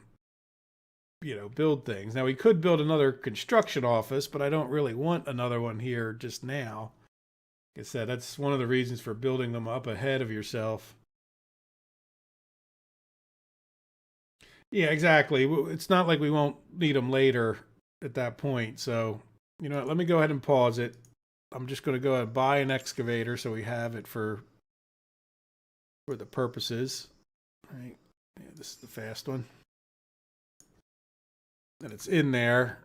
build things. Now, we could build another construction office, but I don't really want another one here just now. Like I said, that's one of the reasons for building them up ahead of yourself. Yeah, exactly. It's not like we won't need them later at that point. So, you know what? Let me go ahead and pause it. I'm just going to go ahead and buy an excavator so we have it for the purposes. All right. Yeah, this is the fast one. And it's in there.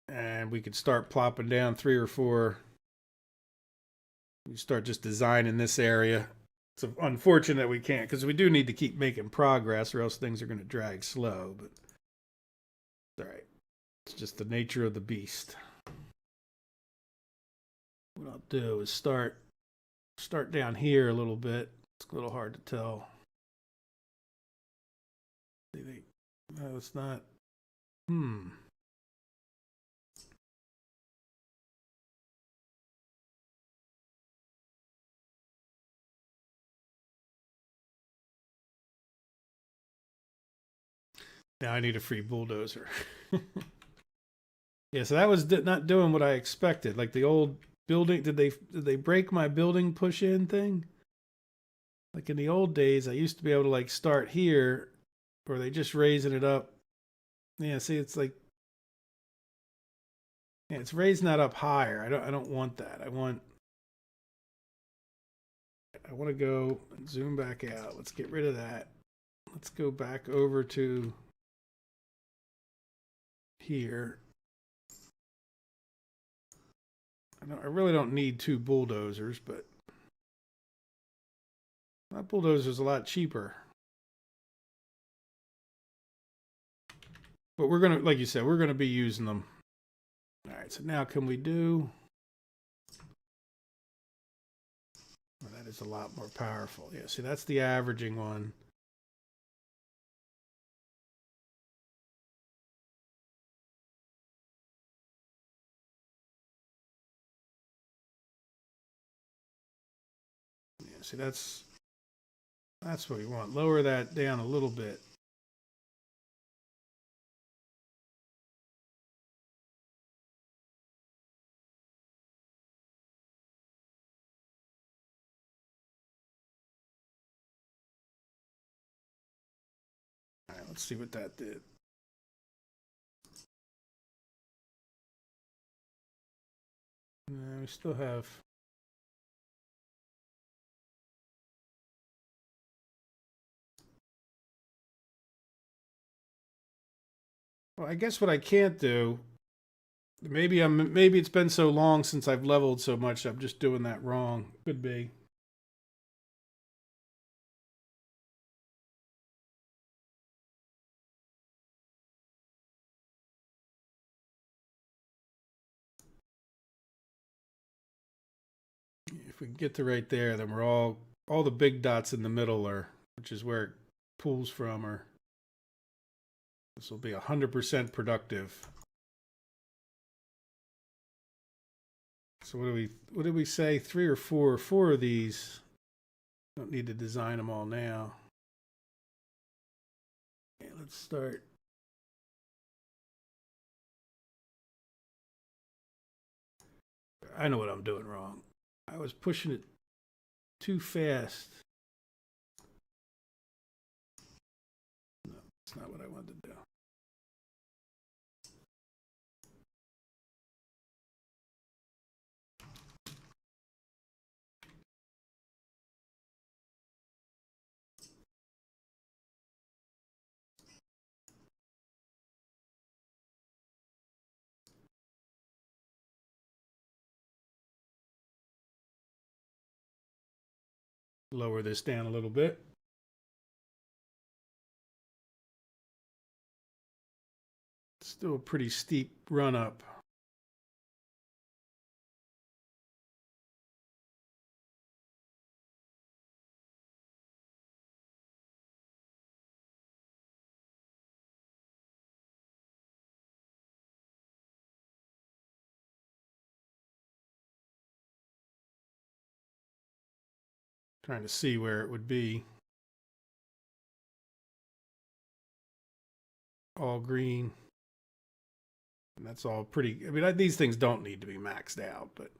And we could start plopping down 3 or 4. We start just designing this area. It's unfortunate we can't, because we do need to keep making progress or else things are going to drag slow. But it's all right. It's just the nature of the beast. What I'll do is start down here a little bit. It's a little hard to tell. No, it's not. Now I need a free bulldozer. Yeah, so that was not doing what I expected. Like the old building, did they break my building push in thing? Like in the old days, I used to be able to like start here, or they just raising it up. Yeah, see, it's like, yeah, it's raising that up higher. I don't want that. I want to go and zoom back out. Let's get rid of that. Let's go back over to here. I really don't need 2 bulldozers, but that bulldozer's a lot cheaper. But we're going to, like you said, we're going to be using them. All right, so now can we do... Well, that is a lot more powerful. Yeah, see, that's the averaging one. Yeah, see, that's what we want. Lower that down a little bit. All right, let's see what that did. We still have... Well, I guess what I can't do... Maybe it's been so long since I've leveled so much, I'm just doing that wrong. Could be. If we can get to right there, then we're all the big dots in the middle are, which is where it pulls from, or this will be 100% productive. So what did we say? 3 or 4? 4 of these. Don't need to design them all now. Okay, let's start. I know what I'm doing wrong. I was pushing it too fast. No, that's not what I wanted to do. lower this down a little bit. Still a pretty steep run up. Trying to see where it would be. All green. And that's all pretty. I mean, these things don't need to be maxed out, but.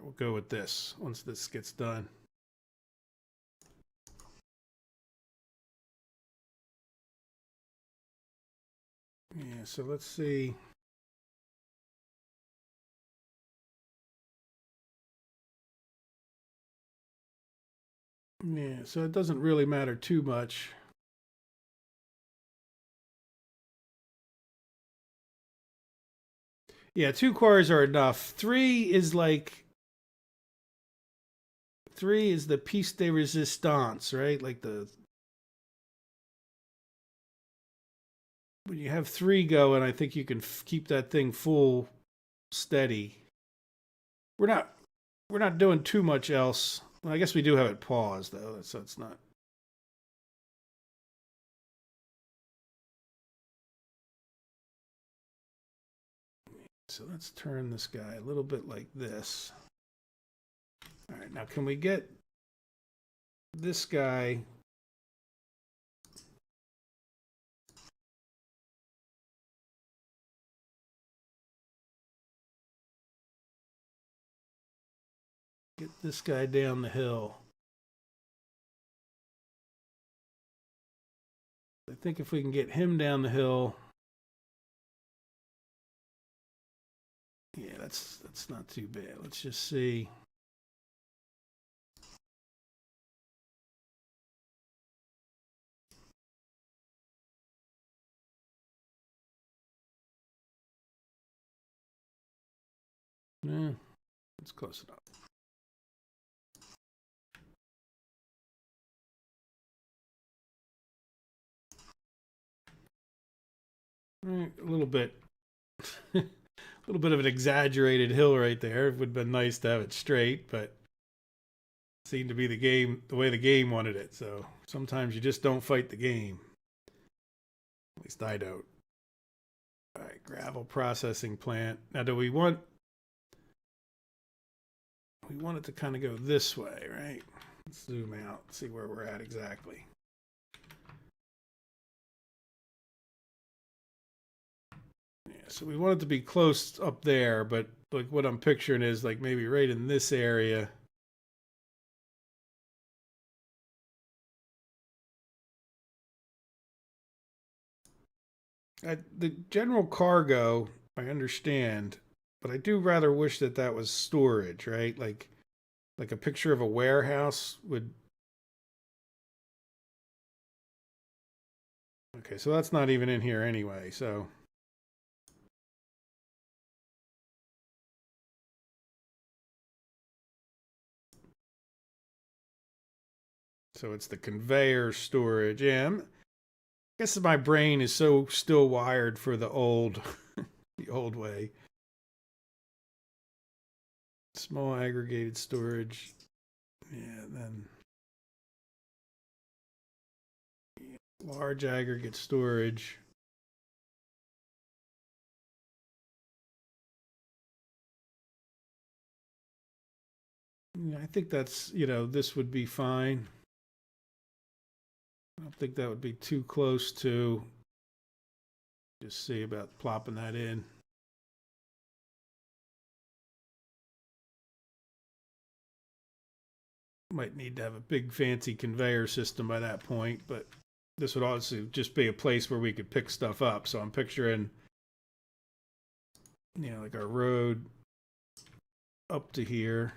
We'll go with this once this gets done. Yeah, so let's see. Yeah, so it doesn't really matter too much. Yeah, 2 cores are enough. 3 is like 3 is the piece de resistance, right? Like the when you have 3 going, I think you can keep that thing full steady. We're not doing too much else. Well, I guess we do have it paused though, so it's not. So let's turn this guy a little bit like this. All right, now can we get this guy down the hill? I think if we can get him down the hill, yeah, that's not too bad. Let's just see. Yeah, it's close enough. All right, a little bit. A little bit of an exaggerated hill right there. It would have been nice to have it straight, but it seemed to be the way the game wanted it. So sometimes you just don't fight the game. At least I don't. All right, gravel processing plant. Now, do we want it to kind of go this way, right? Let's zoom out, see where we're at exactly. Yeah, so we want it to be close up there, but like what I'm picturing is like maybe right in this area. The general cargo, I understand, but I do rather wish that that was storage, right? Like a picture of a warehouse would. Okay, so that's not even in here anyway, so. So it's the conveyor storage. Yeah, I guess my brain is so still wired for the old, the old way. Small aggregated storage. Yeah, then large aggregate storage. Yeah, I think that's, this would be fine. I don't think that would be too close to. Just see about plopping that in. Might need to have a big fancy conveyor system by that point, but this would also just be a place where we could pick stuff up. So I'm picturing, like our road up to here.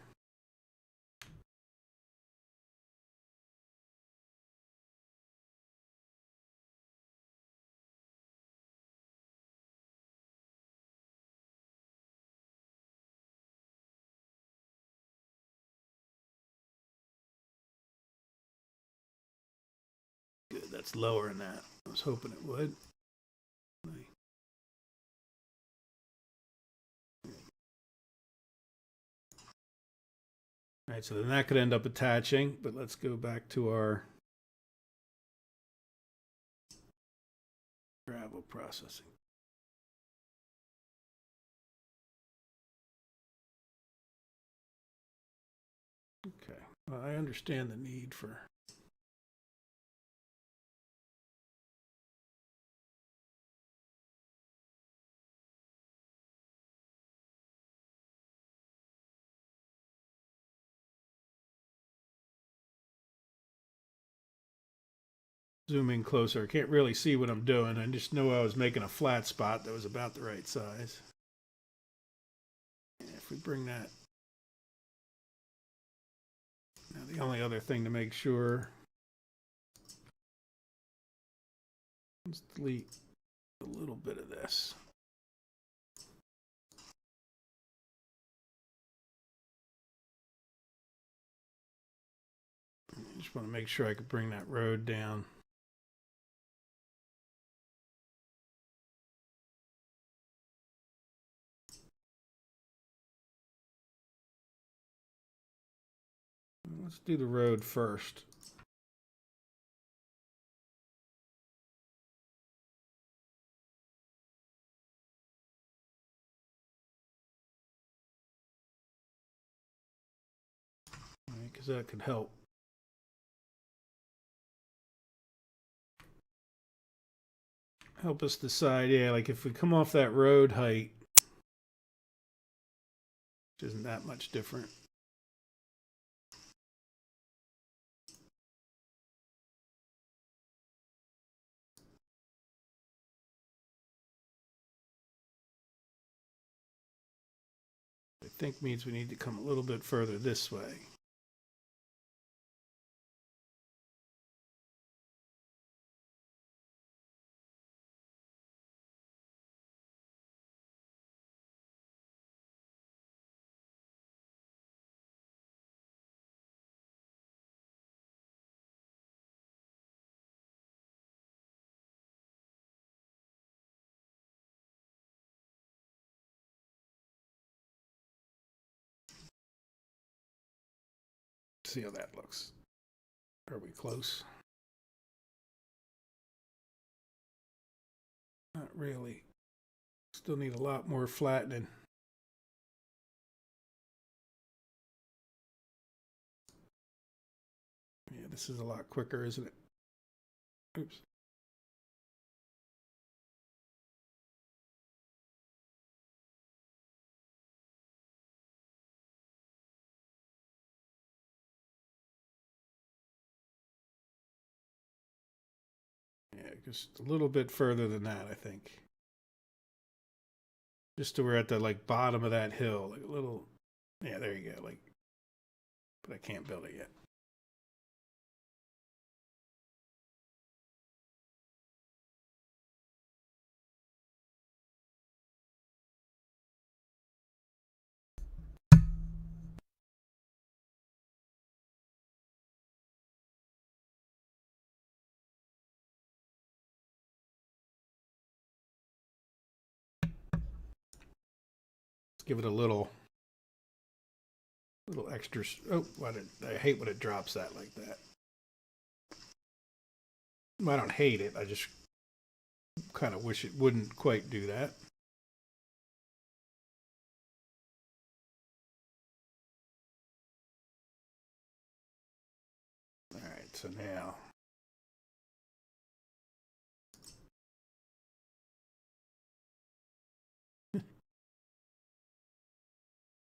That's lower than that. I was hoping it would. All right, so then that could end up attaching, but let's go back to our gravel processing. Okay, well, I understand the need for zoom in closer. I can't really see what I'm doing. I just know I was making a flat spot that was about the right size. And if we bring that, now the only other thing to make sure, let's delete a little bit of this. I just want to make sure I could bring that road down. Let's do the road first. Because that could help. Help us decide, yeah, like if we come off that road height, which isn't that much different. I think means we need to come a little bit further this way. See how that looks. Are we close? Not really. Still need a lot more flattening. Yeah, this is a lot quicker, isn't it? Oops. Yeah, just a little bit further than that, I think. Just to where at the like bottom of that hill, like a little. Yeah, there you go. Like, but I can't build it yet. Give it a little extra. Oh, I hate when it drops that like that. Well, I don't hate it. I just kind of wish it wouldn't quite do that. All right, so now.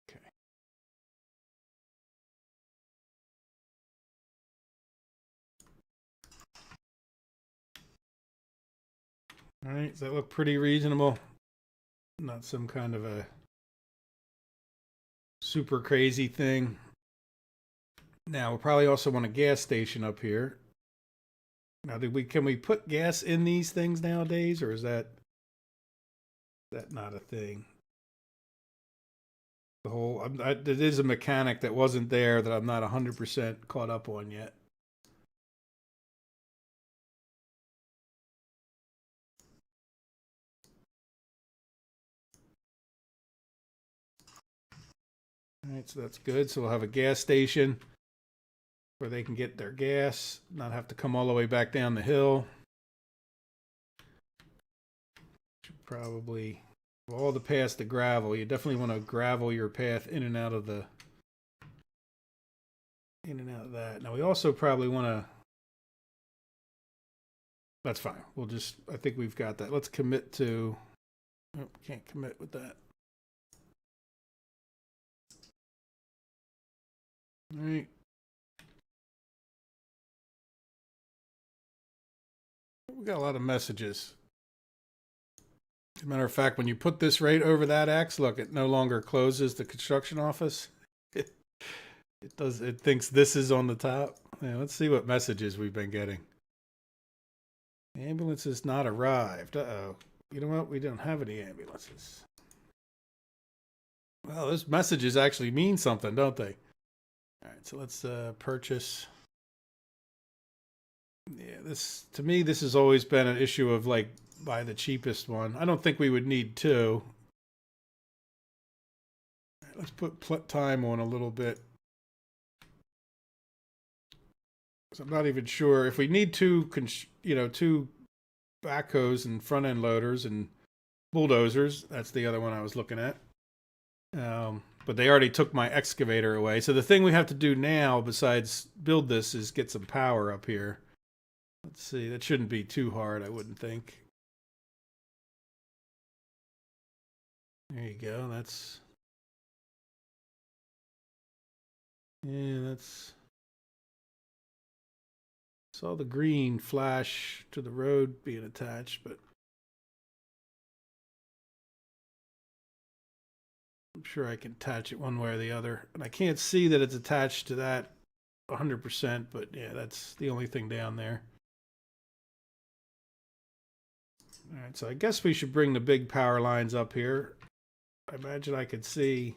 Okay. All right, does that look pretty reasonable? Not some kind of a super crazy thing. Now we'll probably also want a gas station up here. Now, can we put gas in these things nowadays, or is that not a thing? The whole it is a mechanic that wasn't there that I'm not 100% caught up on yet. All right, so that's good. So we'll have a gas station where they can get their gas, not have to come all the way back down the hill. Should probably, all the past the gravel. You definitely want to gravel your path in and out of the, in and out of that. Now we also probably want to, that's fine. We'll just, I think we've got that. Let's commit to, oh, can't commit with that. All right. We got a lot of messages. As a matter of fact, when you put this right over that X, look, it no longer closes the construction office. It does. It thinks this is on the top. Yeah, let's see what messages we've been getting. The ambulance has not arrived. Uh-oh. You know what? We don't have any ambulances. Well, those messages actually mean something, don't they? All right, so let's purchase. Yeah, this, to me, this has always been an issue of like, buy the cheapest one. I don't think we would need two. All right, let's put time on a little bit. So I'm not even sure if we need two, two backhoes and front end loaders and bulldozers. That's the other one I was looking at. But they already took my excavator away. So the thing we have to do now, besides build this, is get some power up here. Let's see. That shouldn't be too hard, I wouldn't think. There you go. That's, yeah, that's, saw the green flash to the road being attached, but I'm sure I can attach it one way or the other. And I can't see that it's attached to that 100%, but yeah, that's the only thing down there. All right, so I guess we should bring the big power lines up here. I imagine I could see.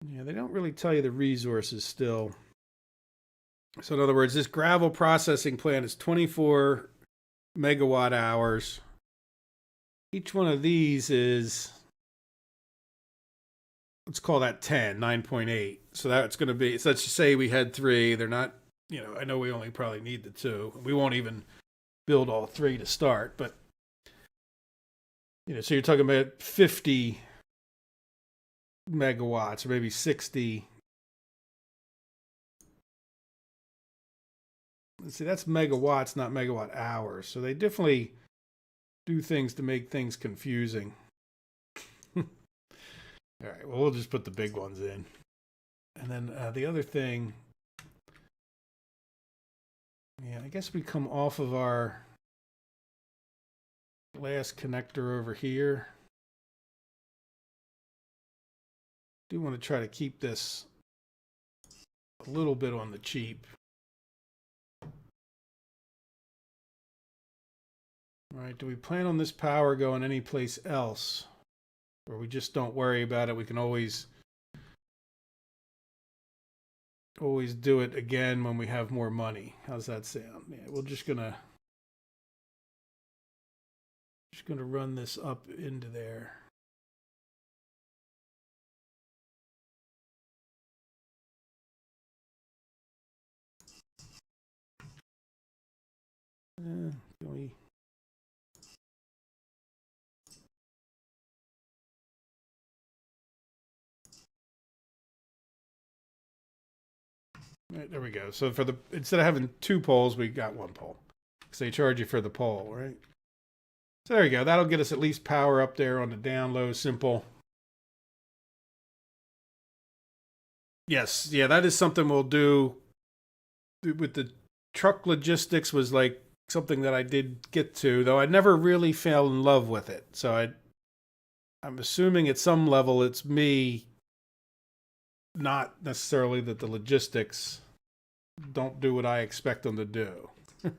Yeah, they don't really tell you the resources still. So in other words, this gravel processing plant is 24 megawatt hours. Each one of these is, let's call that 10, 9.8. So that's going to be, so let's just say we had three. They're not, I know we only probably need the two. We won't even build all three to start, but, so you're talking about 50 megawatts or maybe 60. Let's see, that's megawatts, not megawatt hours. So they definitely do things to make things confusing. All right, well, we'll just put the big ones in. And then the other thing, yeah, I guess we come off of our last connector over here. Do want to try to keep this a little bit on the cheap. All right, do we plan on this power going any place else? Or we just don't worry about it? We can always do it again when we have more money. How's that sound? Yeah, we're just gonna run this up into there. Can we? All right, there we go. So for instead of having two poles, we got one pole. Because they charge you for the pole, right? So there you go. That'll get us at least power up there on the down low, simple. Yes, yeah, that is something we'll do. With the truck logistics was like something that I did get to, though I never really fell in love with it. So I'm assuming at some level it's me, not necessarily that the logistics don't do what I expect them to do.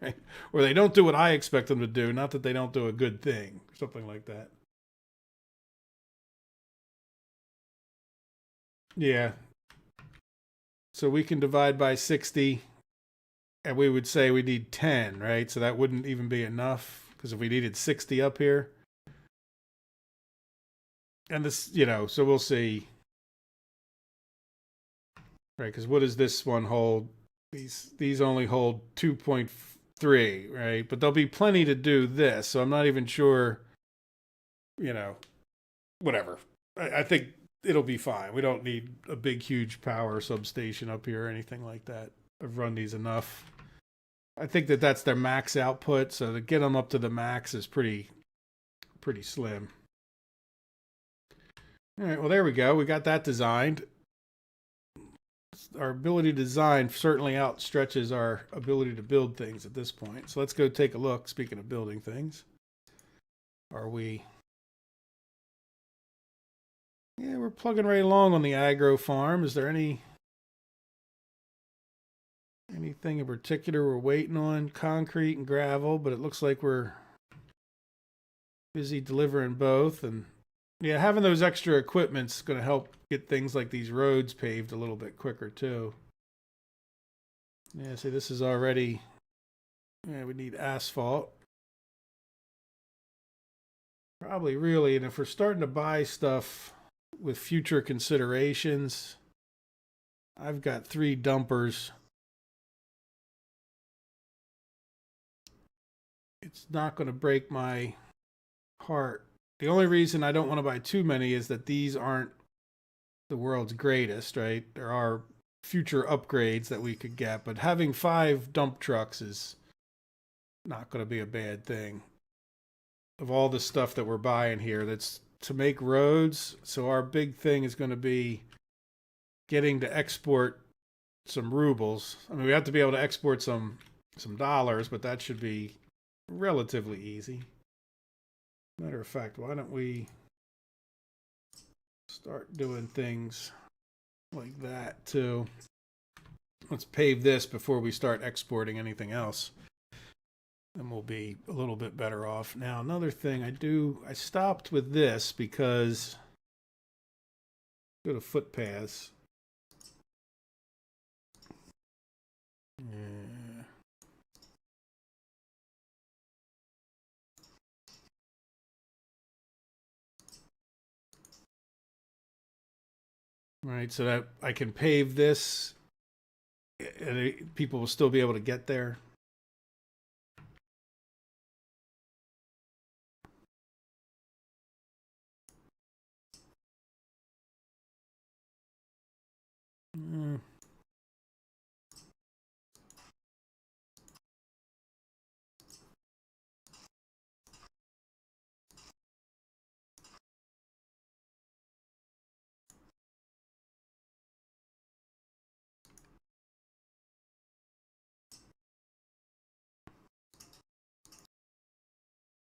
Right? Or they don't do what I expect them to do, not that they don't do a good thing, something like that. Yeah. So we can divide by 60, and we would say we need 10, right? So that wouldn't even be enough, because if we needed 60 up here, and this, so we'll see. right? Because what does this one hold? These only hold 2.3, right? But there'll be plenty to do this, so I'm not even sure, you know, whatever. I think it'll be fine. We don't need a big, huge power substation up here or anything like that. I've run these enough. I think that that's their max output, so to get them up to the max is pretty slim. All right, well, there we go. We got that designed. Our ability to design certainly outstretches our ability to build things at this point. So let's go take a look. Speaking of building things, are we? Yeah, we're plugging right along on the agro farm. Is there anything in particular we're waiting on? Concrete and gravel, but it looks like we're busy delivering both. And yeah, having those extra equipment's going to help get things like these roads paved a little bit quicker too. Yeah, see, this is already, yeah, we need asphalt. Probably really, and if we're starting to buy stuff with future considerations, I've got 3 dumpers. It's not going to break my heart. The only reason I don't want to buy too many is that these aren't the world's greatest, right? There are future upgrades that we could get, but having 5 dump trucks is not going to be a bad thing. Of all the stuff that we're buying here, that's to make roads. So our big thing is going to be getting to export some rubles. I mean, we have to be able to export some dollars, but that should be relatively easy. Matter of fact, why don't we start doing things like that too? Let's pave this before we start exporting anything else, and we'll be a little bit better off. Now, another thing I stopped with this because go to footpaths. Yeah. Right, so that I can pave this, and people will still be able to get there. Mm.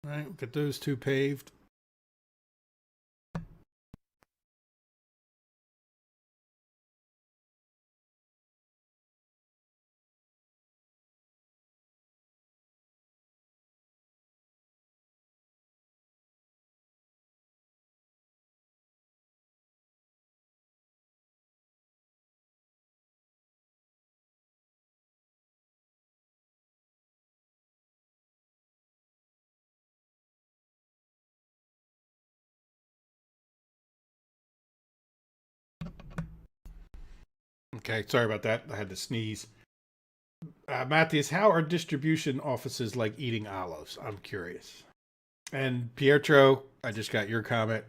Right, we'll get those 2 paved. Okay, sorry about that. I had to sneeze. Matthias, how are distribution offices like eating olives? I'm curious. And Pietro, I just got your comment,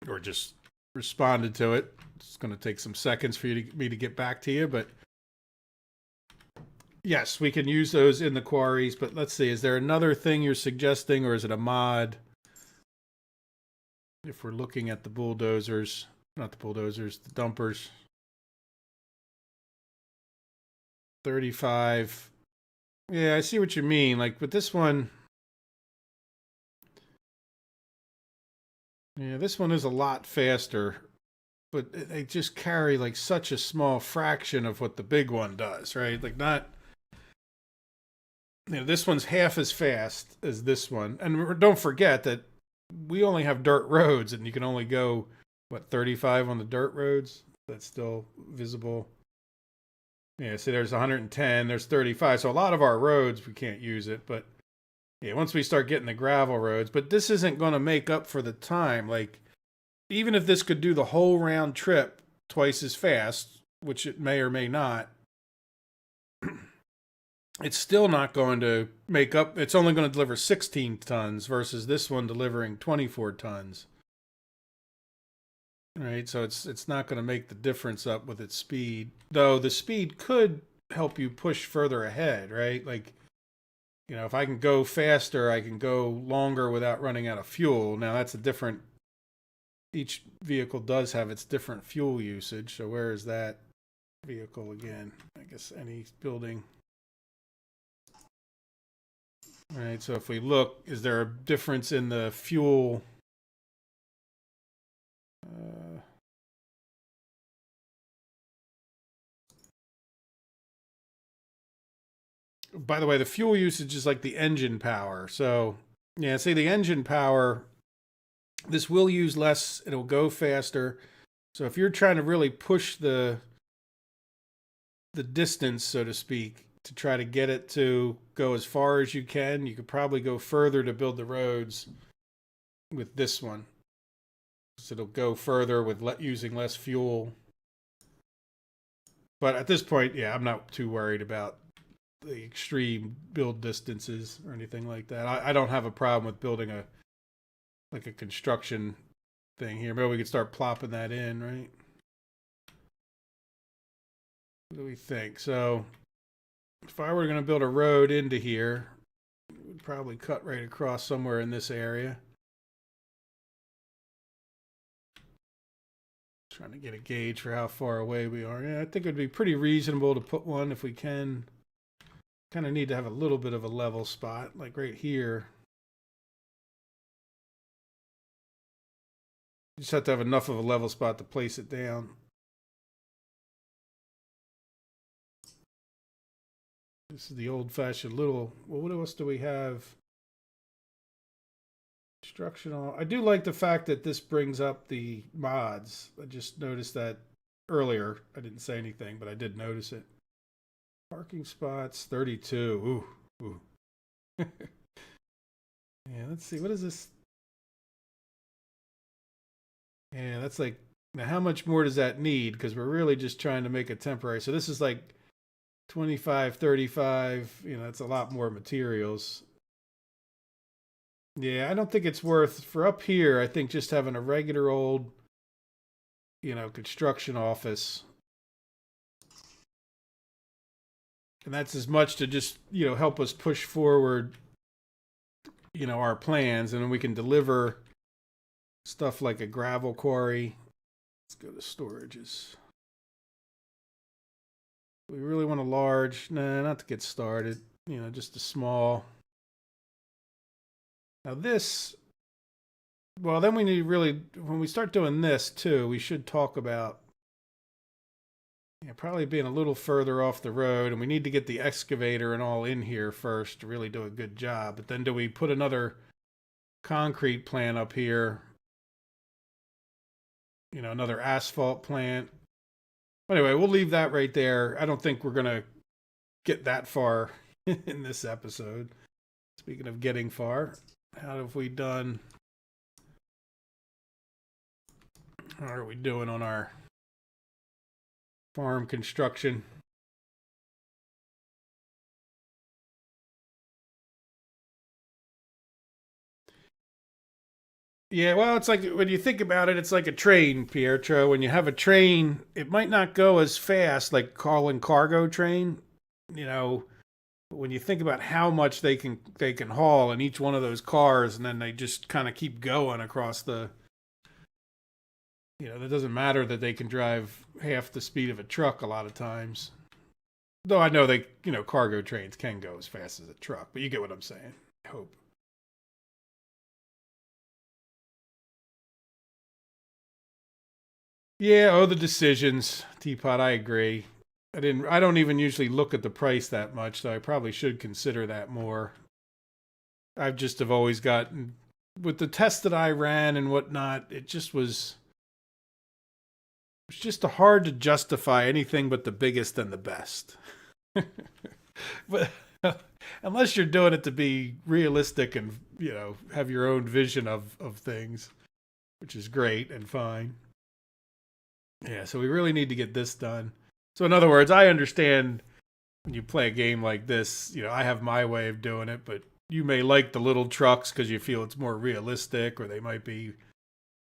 or just responded to it. It's going to take some seconds for me to get back to you, but yes, we can use those in the quarries. But let's see, is there another thing you're suggesting, or is it a mod? If we're looking at the bulldozers, not the bulldozers, the dumpers. 35. Yeah, I see what you mean. Like with this one, yeah, this one is a lot faster, but they just carry like such a small fraction of what the big one does, right? Like not, this one's half as fast as this one. And don't forget that we only have dirt roads, and you can only go, what, 35 on the dirt roads? That's still visible. Yeah, see, there's 110, there's 35. So a lot of our roads, we can't use it. But yeah, once we start getting the gravel roads, but this isn't going to make up for the time. Like, even if this could do the whole round trip twice as fast, which it may or may not, it's still not going to make up. It's only going to deliver 16 tons versus this one delivering 24 tons. Right, so it's not going to make the difference up with its speed. Though the speed could help you push further ahead, right? Like, if I can go faster, I can go longer without running out of fuel. Now that's a different, each vehicle does have its different fuel usage. So where is that vehicle again? I guess any building. All right, so if we look, is there a difference in the fuel? By the way, the fuel usage is like the engine power. So, yeah, say the engine power, this will use less, it'll go faster. So if you're trying to really push the distance, so to speak, to try to get it to go as far as you could probably go further to build the roads with this one. So it'll go further with using less fuel. But at this point, yeah, I'm not too worried about the extreme build distances or anything like that. I don't have a problem with building a construction thing here. Maybe we could start plopping that in, right? What do we think? So if I were going to build a road into here, it would probably cut right across somewhere in this area. Trying to get a gauge for how far away we are. Yeah, I think it would be pretty reasonable to put one if we can. Kind of need to have a little bit of a level spot, like right here. You just have to have enough of a level spot to place it down. This is the old-fashioned little. Well, what else do we have? Instructional. I do like the fact that this brings up the mods. I just noticed that earlier. I didn't say anything, but I did notice it. Parking spots, 32. Ooh. Yeah, let's see. What is this? Yeah, that's like, now how much more does that need? Because we're really just trying to make it temporary. So this is like 25, 35. That's a lot more materials. Yeah, I don't think it's worth, for up here, I think just having a regular old, construction office. And that's as much to just, help us push forward, our plans. And then we can deliver stuff like a gravel quarry. Let's go to storages. We really want a large, nah, not to get started, just a small. Now this, well, then we need really, when we start doing this too, we should talk about probably being a little further off the road, and we need to get the excavator and all in here first to really do a good job. But then do we put another concrete plant up here? Another asphalt plant. Anyway, we'll leave that right there. I don't think we're going to get that far in this episode. Speaking of getting far, how have we done? How are we doing on our farm construction? Yeah, well, it's like when you think about it, it's like a train, Pietro. When you have a train, it might not go as fast like calling cargo train, but when you think about how much they can haul in each one of those cars, and then they just kind of keep going across the, it doesn't matter that they can drive half the speed of a truck a lot of times. Though I know they, cargo trains can go as fast as a truck, but you get what I'm saying. I hope. Yeah, the decisions, Teapot, I agree. I don't even usually look at the price that much, so I probably should consider that more. I've just have always gotten, with the test that I ran and whatnot, it was just hard to justify anything but the biggest and the best. But unless you're doing it to be realistic and, have your own vision of things, which is great and fine. Yeah, so we really need to get this done. So in other words, I understand when you play a game like this, I have my way of doing it, but you may like the little trucks because you feel it's more realistic, or they might be,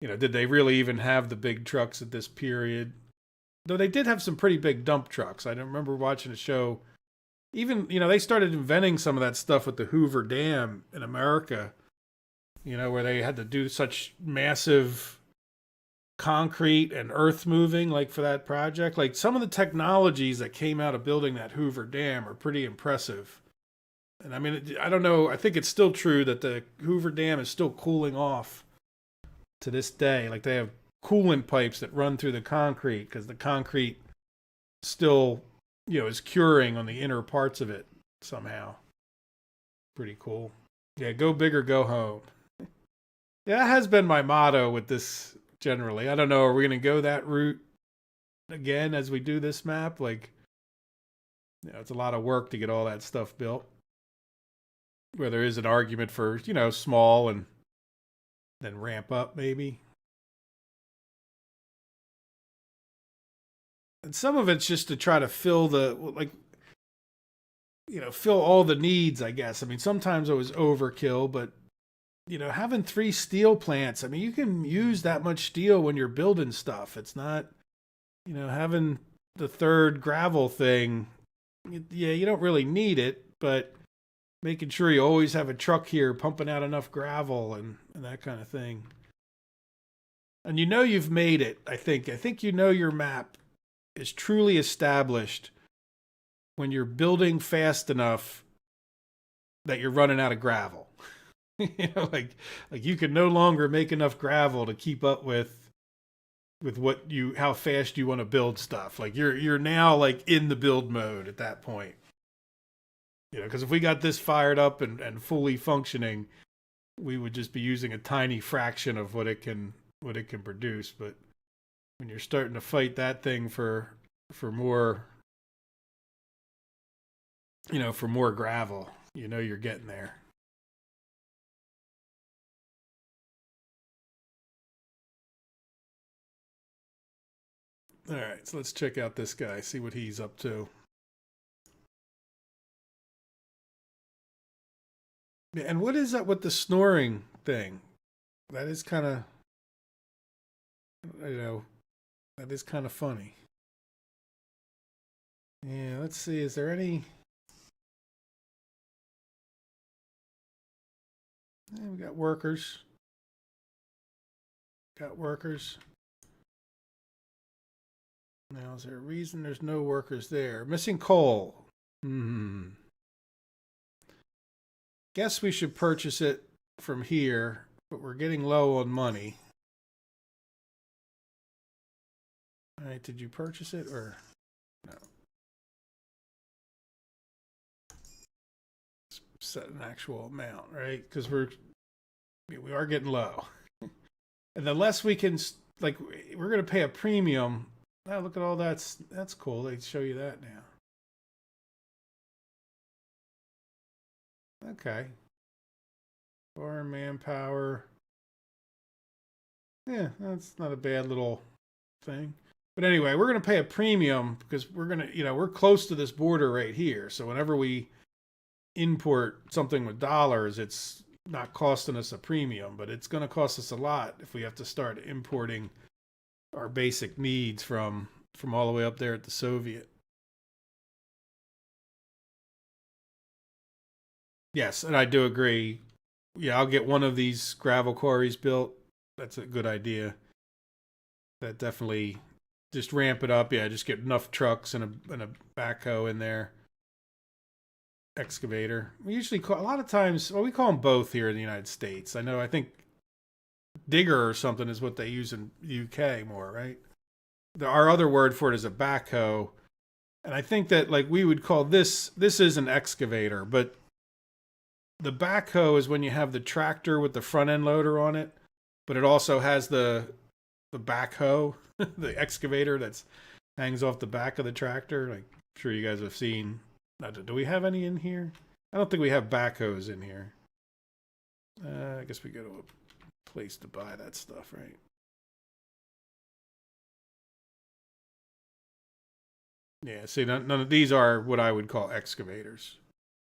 did they really even have the big trucks at this period? Though they did have some pretty big dump trucks. I remember watching a show. Even, they started inventing some of that stuff with the Hoover Dam in America, where they had to do such massive concrete and earth moving, like for that project. Like some of the technologies that came out of building that Hoover Dam are pretty impressive. And I mean, I don't know. I think it's still true that the Hoover Dam is still cooling off to this day. Like they have coolant pipes that run through the concrete because the concrete still, is curing on the inner parts of it somehow. Pretty cool. Yeah, go big or go home. Yeah, that has been my motto with this generally. I don't know. Are we going to go that route again as we do this map? Like, it's a lot of work to get all that stuff built. Where there is an argument for, small and then ramp up maybe. And some of it's just to try to fill fill all the needs, I guess. I mean, sometimes it was overkill, but having 3 steel plants, I mean, you can use that much steel when you're building stuff. It's not, having the 3rd gravel thing. Yeah, you don't really need it, but making sure you always have a truck here pumping out enough gravel and that kind of thing. And you've made it, I think. I think your map is truly established when you're building fast enough that you're running out of gravel. like you can no longer make enough gravel to keep up with how fast you want to build stuff. Like you're now like in the build mode at that point. Because if we got this fired up and fully functioning, we would just be using a tiny fraction of what it can produce. But when you're starting to fight that thing for more, for more gravel, you're getting there. All right, so let's check out this guy, see what he's up to. And what is that with the snoring thing? That is kind of, that is kind of funny. Yeah, let's see. Is there any? Yeah, we got workers. Got workers. Now, is there a reason there's no workers there? Missing coal. Guess we should purchase it from here, but we're getting low on money. All right, did you purchase it or no? Set an actual amount, right? Because we are getting low, and the less we can, like, we're going to pay a premium. Oh, look at all that's cool. They show you that now. Okay. Foreign manpower. Yeah, that's not a bad little thing. But anyway, we're going to pay a premium because we're going to, we're close to this border right here. So whenever we import something with dollars, it's not costing us a premium, but it's going to cost us a lot if we have to start importing our basic needs from all the way up there at the Soviet. Yes, and I do agree. Yeah, I'll get one of these gravel quarries built. That's a good idea. That definitely just ramp it up. Yeah, just get enough trucks and a backhoe in there. Excavator. We usually call a lot of times. Well, we call them both here in the United States. I think digger or something is what they use in the UK more, right? Our other word for it is a backhoe, and I think that like we would call this is an excavator, but the backhoe is when you have the tractor with the front end loader on it, but it also has the backhoe, the excavator that's hangs off the back of the tractor. Like, I'm sure you guys have seen. Do we have any in here? I don't think we have backhoes in here. I guess we go to a place to buy that stuff, right? Yeah, see, none of these are what I would call excavators.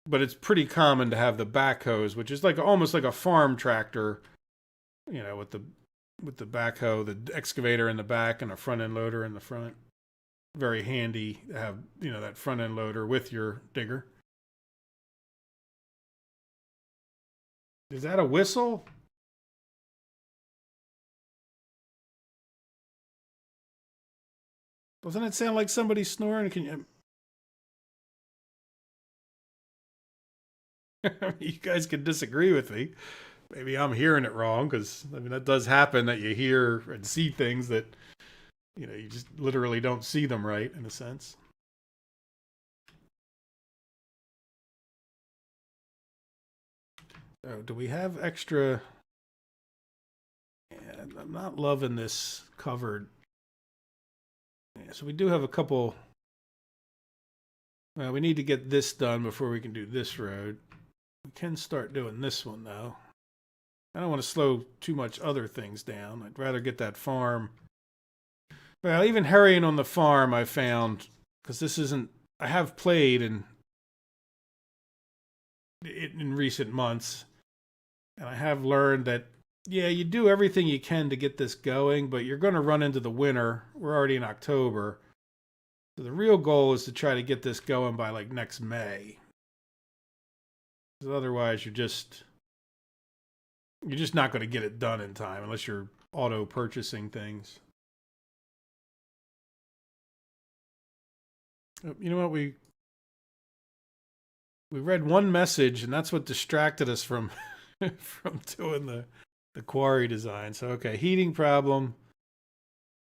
But it's pretty common to have the backhoes, which is like almost like a farm tractor, with the backhoe, the excavator in the back, and a front end loader in the front. Very handy to have, that front end loader with your digger. Is that a whistle? Doesn't it sound like somebody snoring? Can you? You guys can disagree with me. Maybe I'm hearing it wrong because I mean that does happen that you hear and see things that you just literally don't see them right in a sense. Oh, do we have extra? Yeah, I'm not loving this covered. Yeah, so we do have a couple. Well, we need to get this done before we can do this road. We can start doing this one though. I don't want to slow too much other things down. I'd rather get that farm. Well, even hurrying on the farm, I found, because this isn't. I have played in recent months, and I have learned that yeah, you do everything you can to get this going, but you're going to run into the winter. We're already in October, so the real goal is to try to get this going by like next May. Because otherwise, you're just not going to get it done in time unless you're auto purchasing things. You know what, we read one message and that's what distracted us from from doing the quarry design. So okay, heating problem.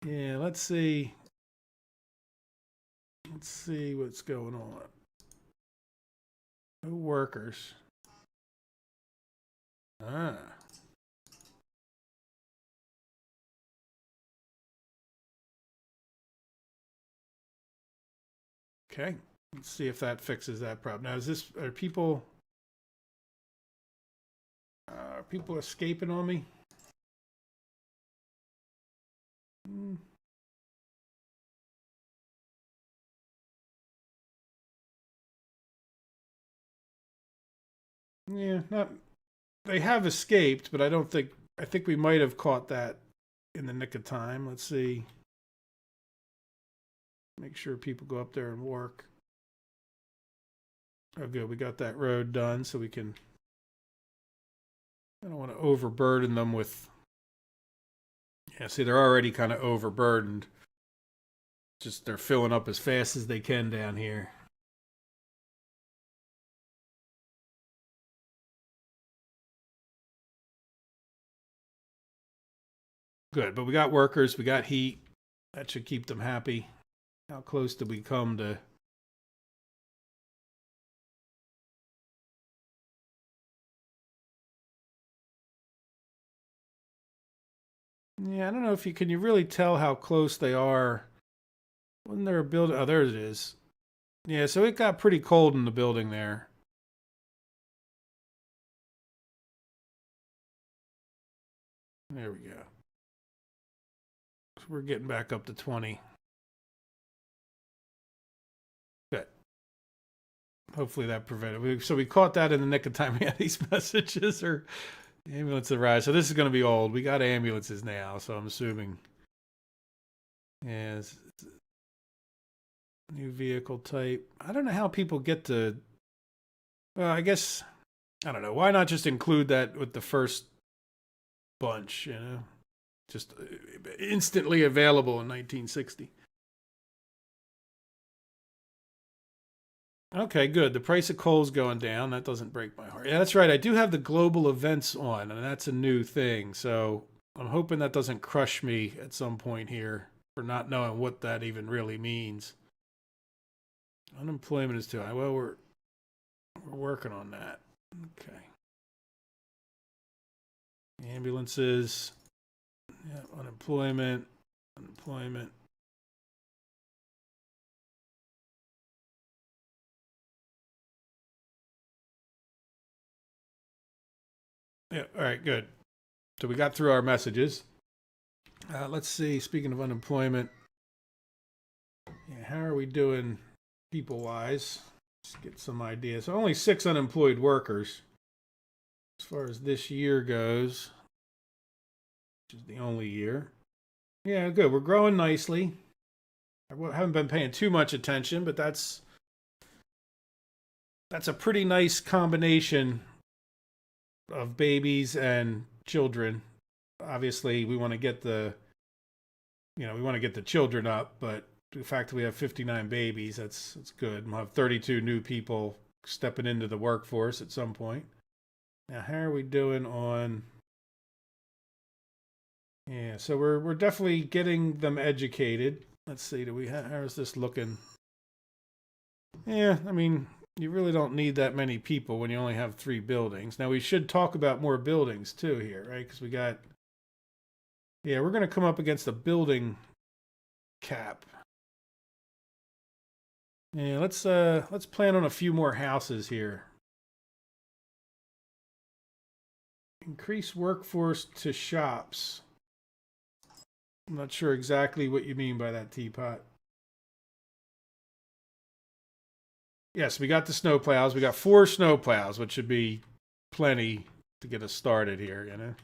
Yeah, let's see what's going on. No workers. Ah. Okay. Let's see if that fixes that problem. Now, are people escaping on me? Mm, yeah, not. They have escaped, but I think we might have caught that in the nick of time. Let's see. Make sure people go up there and work. Oh, good. We got that road done, so we can. I don't want to overburden them with. Yeah, see, they're already kind of overburdened. Just they're filling up as fast as they can down here. Good, but we got workers, we got heat. That should keep them happy. How close did we come to? Yeah, I don't know if you can. You really tell how close they are. Wasn't there a building? Oh, there it is. Yeah, so it got pretty cold in the building there. There we go. So we're getting back up to 20. Good. Hopefully that prevented. So we caught that in the nick of time. We had these messages or ambulance arrived. So this is going to be old. We got ambulances now, so I'm assuming. Yeah, new vehicle type. I don't know how people get to. Well, I guess I don't know. Why not just include that with the first bunch? Just instantly available in 1960. Okay, good. The price of coal's going down. That doesn't break my heart. Yeah, that's right. I do have the global events on, and that's a new thing. So I'm hoping that doesn't crush me at some point here for not knowing what that even really means. Unemployment is too high. Well, we're working on that. Okay. Ambulances. Yeah, unemployment. Unemployment. Yeah, all right, good. So we got through our messages. Let's see. Speaking of unemployment, yeah, how are we doing people-wise? Let's get some ideas. So only 6 unemployed workers as far as this year goes, which is the only year. Yeah, good. We're growing nicely. I haven't been paying too much attention, but that's a pretty nice combination of babies and children. Obviously, we want to get the children up, but the fact that we have 59 babies, that's good. We'll have 32 new people stepping into the workforce at some point. Now, how are we doing on? Yeah, so we're definitely getting them educated. Let's see, how is this looking? Yeah, I mean, you really don't need that many people when you only have 3 buildings. Now, we should talk about more buildings too here, right? Because we're going to come up against a building cap. Yeah, let's plan on a few more houses here. Increase workforce to shops. I'm not sure exactly what you mean by that, Teapot. Yes, we got the snowplows. We got 4 snowplows, which should be plenty to get us started here, you know?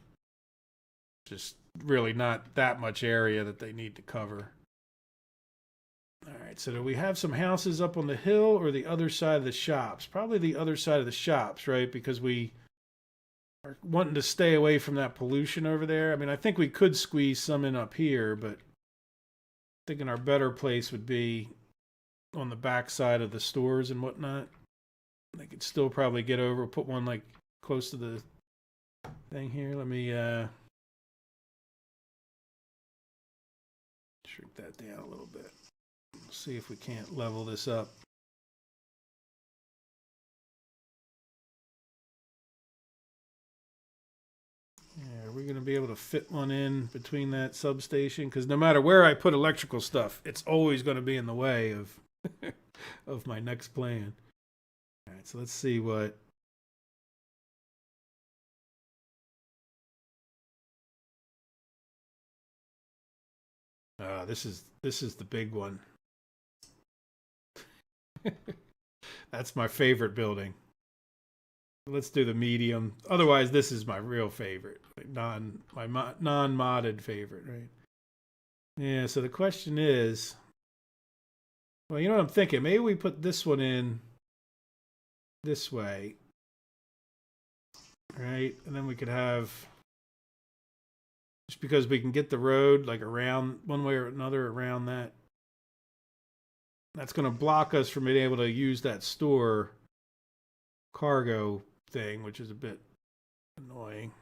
Just really not that much area that they need to cover. All right, so do we have some houses up on the hill or the other side of the shops? Probably the other side of the shops, right? Because we are wanting to stay away from that pollution over there. I mean, I think we could squeeze some in up here, but thinking our better place would be on the back side of the stores and whatnot. They could still probably get over, put one like close to the thing here. Let me shrink that down a little bit. See if we can't level this up. Yeah, are we going to be able to fit one in between that substation? Because no matter where I put electrical stuff, it's always going to be in the way of of my next plan. All right, so let's see what. This is the big one. That's my favorite building. Let's do the medium. Otherwise, this is my real favorite, like non-modded favorite, right? Yeah. So the question is, well, you know what I'm thinking? Maybe we put this one in this way, right? And then we could have, just because we can get the road like around one way or another around that. That's going to block us from being able to use that store cargo thing, which is a bit annoying.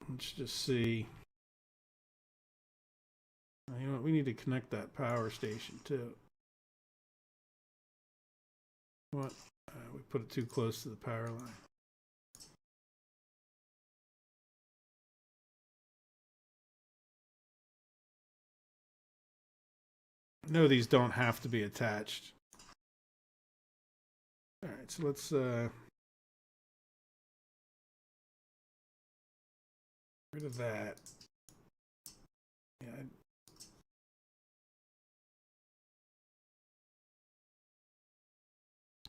Let's just see. You know what? We need to connect that power station too. What? We put it too close to the power line. No, these don't have to be attached. All right, so let's rid of that. Yeah.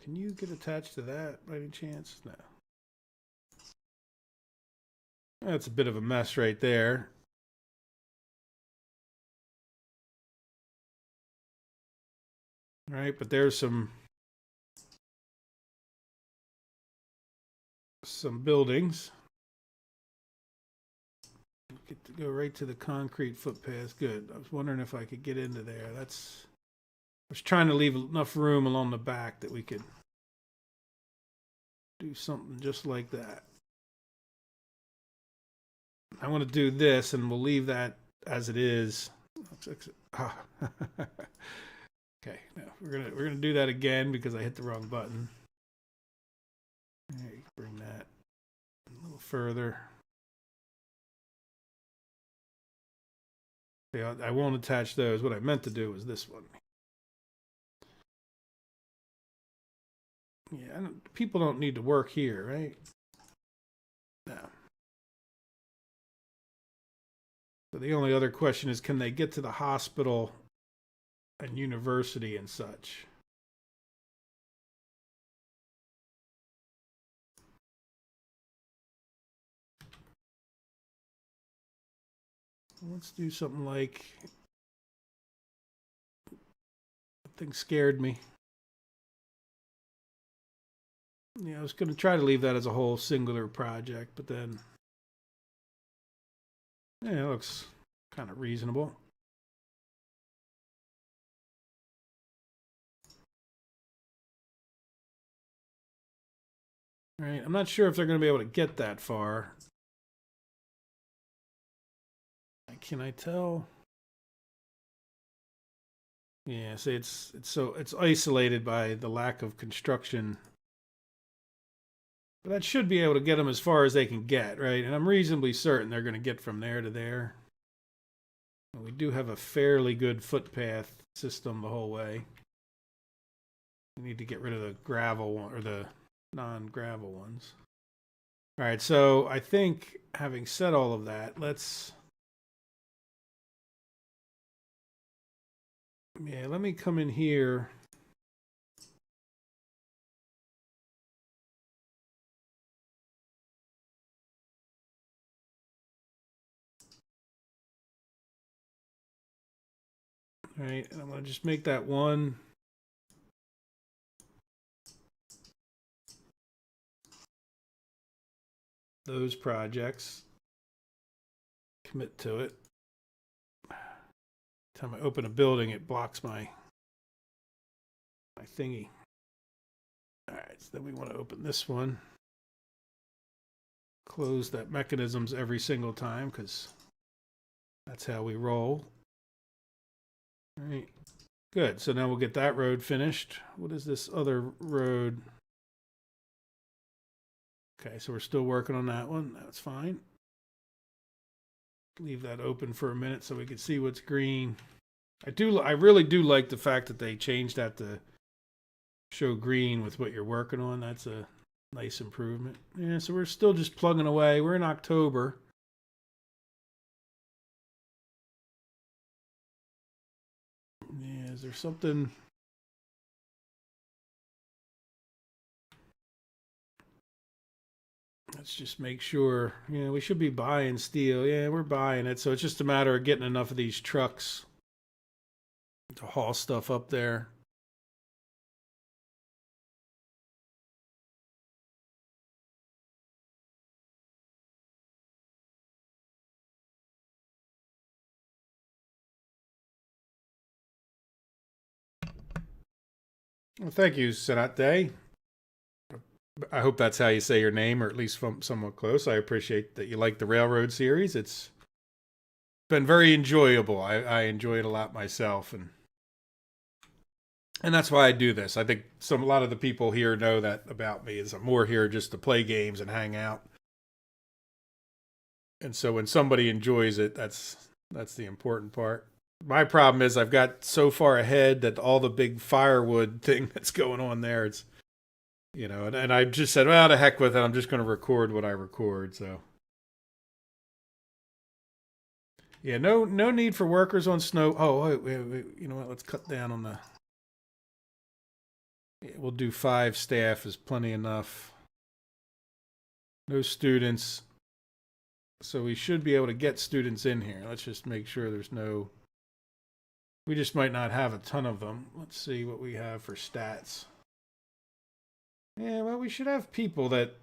Can you get attached to that by any chance? No. That's a bit of a mess right there. All right, but there's some buildings. Get to go right to the concrete footpath. Good. I was wondering if I could get into there. I was trying to leave enough room along the back that we could do something just like that. I want to do this, and we'll leave that as it is. Okay, no, we're gonna do that again because I hit the wrong button. Right, bring that a little further. Yeah, I won't attach those. What I meant to do was this one. Yeah, people don't need to work here, right? No. So the only other question is, can they get to the hospital and university and such? Let's do something like, that thing scared me. Yeah, I was going to try to leave that as a whole singular project, but then, yeah, it looks kind of reasonable. All right, I'm not sure if they're going to be able to get that far. Can I tell? Yeah, see, it's isolated by the lack of construction. But that should be able to get them as far as they can get, right? And I'm reasonably certain they're going to get from there to there. And we do have a fairly good footpath system the whole way. We need to get rid of the gravel one, or the non-gravel ones. All right, so I think having said all of that, let me come in here. All right, and I'm going to just make that one. Those projects. Commit to it. Time I open a building, it blocks my thingy. All right, so then we want to open this one. Close that mechanisms every single time because that's how we roll. All right, good. So now we'll get that road finished. What is this other road? Okay, so we're still working on that one. That's fine. Leave that open for a minute so we can see what's green. I really do like the fact that they changed that to show green with what you're working on. That's a nice improvement. Yeah, so we're still just plugging away. We're in October. Yeah, is there something? Let's just make sure. Yeah, we should be buying steel. Yeah, we're buying it. So it's just a matter of getting enough of these trucks to haul stuff up there. Well, thank you, Senate. I hope that's how you say your name, or at least from somewhat close. I appreciate that you like the Railroad series. It's been very enjoyable. I enjoy it a lot myself, and that's why I do this. I think a lot of the people here know that about me. Is I'm more here just to play games and hang out. And so when somebody enjoys it, that's the important part. My problem is I've got so far ahead that all the big firewood thing that's going on there, it's, and I just said, well, to heck with it. I'm just going to record what I record. So yeah, no need for workers on snow. Oh, wait, you know what? Let's cut down on the. Yeah, we'll do 5 staff is plenty enough. No students. So we should be able to get students in here. Let's just make sure there's no. We just might not have a ton of them. Let's see what we have for stats. Yeah, well, we should have people that.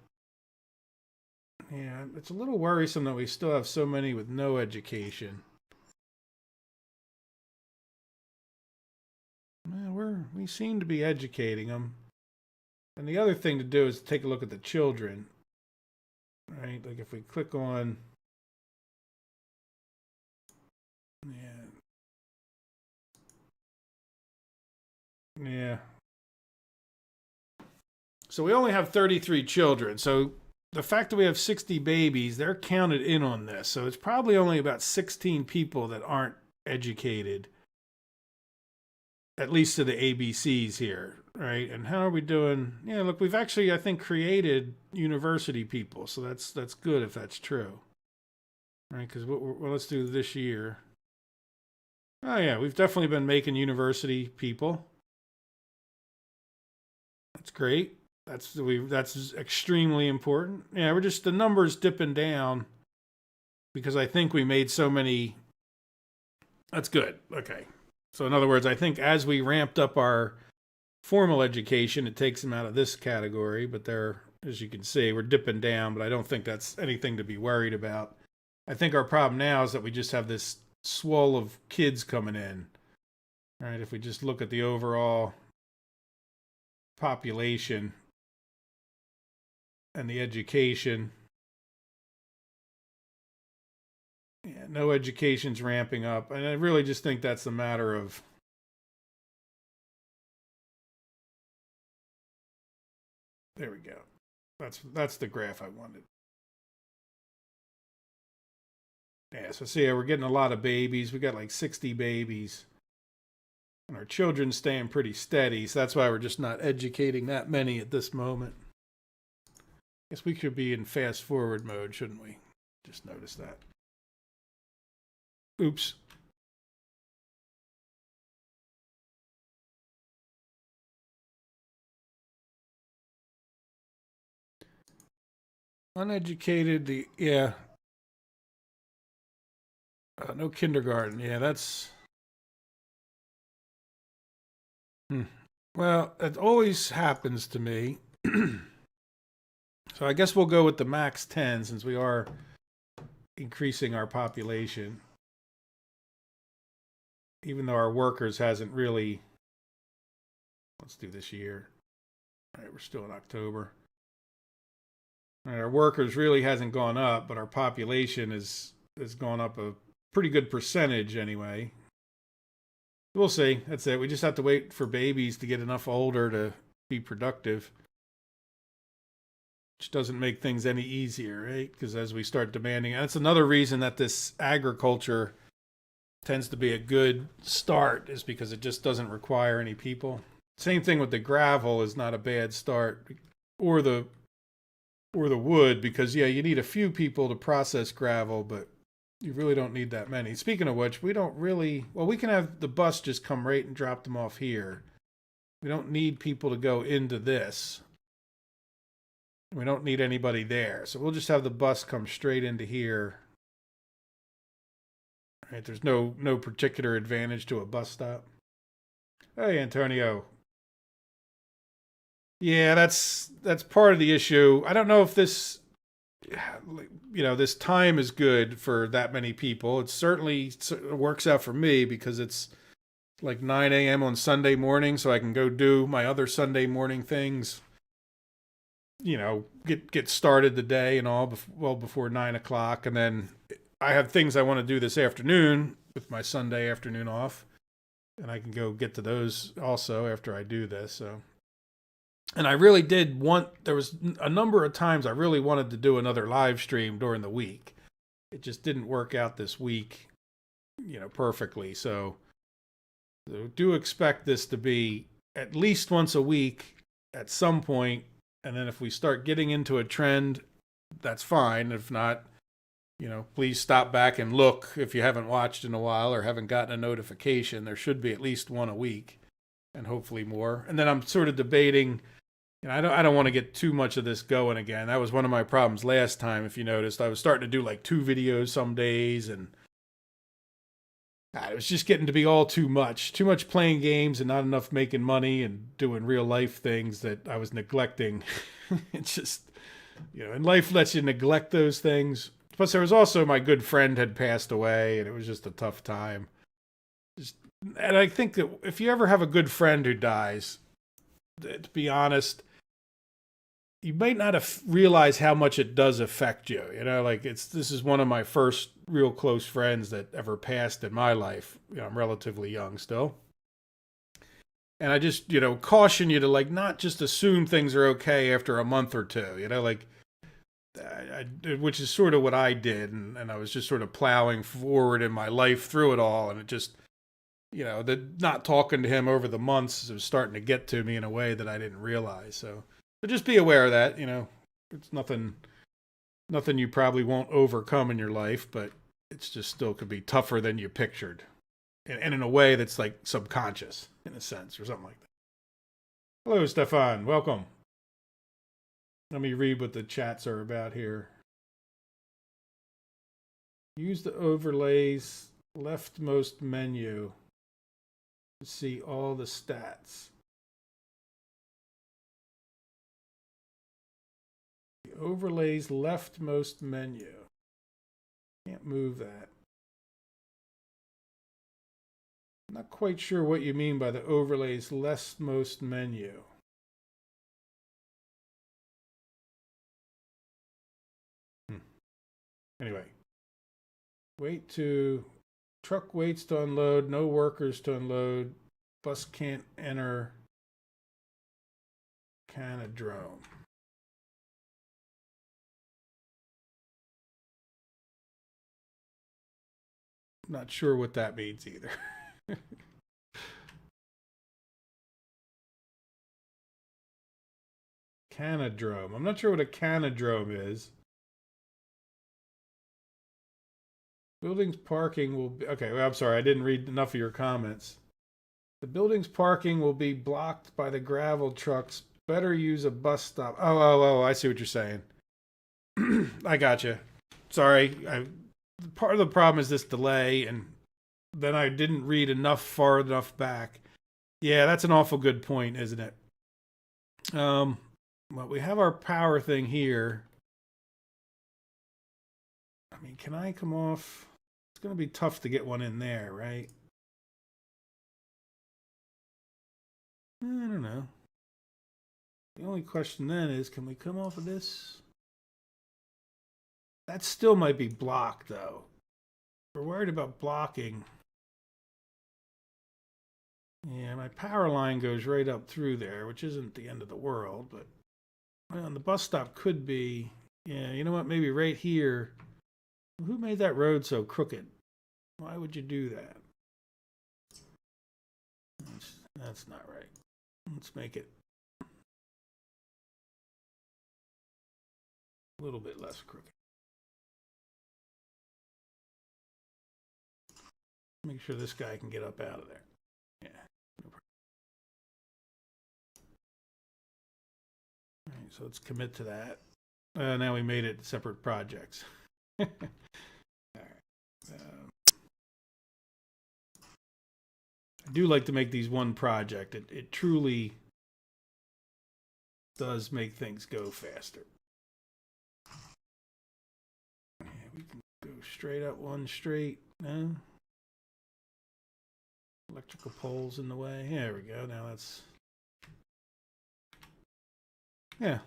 Yeah, it's a little worrisome that we still have so many with no education. Well, we seem to be educating them. And the other thing to do is take a look at the children. Right? Like if we click on. Yeah. So we only have 33 children. So the fact that we have 60 babies, they're counted in on this. So it's probably only about 16 people that aren't educated, at least to the ABCs here, right? And how are we doing? Yeah, look, we've actually, I think, created university people. So that's good if that's true. right? Because well, let's do this year. Oh yeah, we've definitely been making university people. That's great. That's extremely important. Yeah, we're just the numbers dipping down because I think we made so many. That's good. Okay. So in other words, I think as we ramped up our formal education, it takes them out of this category, but they're, as you can see, we're dipping down, but I don't think that's anything to be worried about. I think our problem now is that we just have this swell of kids coming in. Right? If we just look at the overall population and the education, yeah, no education's ramping up. And I really just think that's a matter of there we go. That's the graph I wanted. Yeah, so see, we're getting a lot of babies. We got like 60 babies. And our children's staying pretty steady, so that's why we're just not educating that many at this moment. Guess we should be in fast forward mode, shouldn't we? Just noticed that. Oops. Uneducated, yeah. No kindergarten. Yeah, that's. Well, it always happens to me. So I guess we'll go with the max 10 since we are increasing our population. Even though our workers hasn't really. Let's do this year. All right, we're still in October. All right, our workers really hasn't gone up, but our population has gone up a pretty good percentage anyway. We'll see. That's it. We just have to wait for babies to get enough older to be productive. Which doesn't make things any easier, right? Because as we start demanding, that's another reason that this agriculture tends to be a good start, is because it just doesn't require any people. Same thing with the gravel is not a bad start, or the wood, because yeah, you need a few people to process gravel, but you really don't need that many. Speaking of which, we don't really, well, we can have the bus just come right and drop them off here. We don't need people to go into this. We don't need anybody there. So we'll just have the bus come straight into here. Right? There's no particular advantage to a bus stop. Hey, Antonio. Yeah, that's part of the issue. I don't know if this this time is good for that many people. It certainly works out for me because it's like 9 a.m. on Sunday morning, so I can go do my other Sunday morning things. Get started the day and all well before 9 o'clock, and then I have things I want to do this afternoon with my Sunday afternoon off, and I can go get to those also after I do this. So. And I really did there was a number of times I really wanted to do another live stream during the week. It just didn't work out this week, perfectly. So do expect this to be at least once a week at some point. And then if we start getting into a trend, that's fine. If not, please stop back and look if you haven't watched in a while or haven't gotten a notification. There should be at least one a week and hopefully more. And then I'm sort of debating. I don't want to get too much of this going again. That was one of my problems last time, if you noticed. I was starting to do like 2 videos some days, and it was just getting to be all too much. Too much playing games and not enough making money and doing real life things that I was neglecting. It's just, and life lets you neglect those things. Plus, there was also my good friend had passed away, and it was just a tough time. And I think that if you ever have a good friend who dies, to be honest, you might not have realized how much it does affect you. This is one of my first real close friends that ever passed in my life. I'm relatively young still. And I just, caution you to not just assume things are okay after a month or two, which is sort of what I did. And I was just sort of plowing forward in my life through it all. And it just, not talking to him over the months was starting to get to me in a way that I didn't realize. So just be aware of that, it's nothing you probably won't overcome in your life, but It's just still could be tougher than you pictured. And in a way that's like subconscious, in a sense, or something like that. Hello, Stefan. Welcome. Let me read what the chats are about here. Use the overlays leftmost menu to see all the stats. The overlays leftmost menu. Can't move that. I'm not quite sure what you mean by the overlays leftmost menu. Anyway, truck waits to unload, no workers to unload, bus can't enter canadrome. Not sure what that means either. Canadrome. I'm not sure what a canadrome is. Buildings parking will be... Okay, well, I'm sorry. I didn't read enough of your comments. The building's parking will be blocked by the gravel trucks. Better use a bus stop. Oh, I see what you're saying. I got you. Sorry. Part of the problem is this delay, and then I didn't read far enough back. Yeah, that's an awful good point, isn't it? Well, we have our power thing here. I mean, can I come off? It's going to be tough to get one in there, right? I don't know. The only question then is, can we come off of this? That still might be blocked, though. We're worried about blocking. Yeah, my power line goes right up through there, which isn't the end of the world, but well, the bus stop could be, yeah, you know what, maybe right here. Who made that road so crooked? Why would you do that? That's not right. Let's make it a little bit less crooked. Make sure this guy can get up out of there. Yeah. No problem. All right, so let's commit to that. Now we made it separate projects. All right. I do like to make these one project. It truly does make things go faster. Yeah, we can go straight up one straight. No. Electrical poles in the way. There we go. Now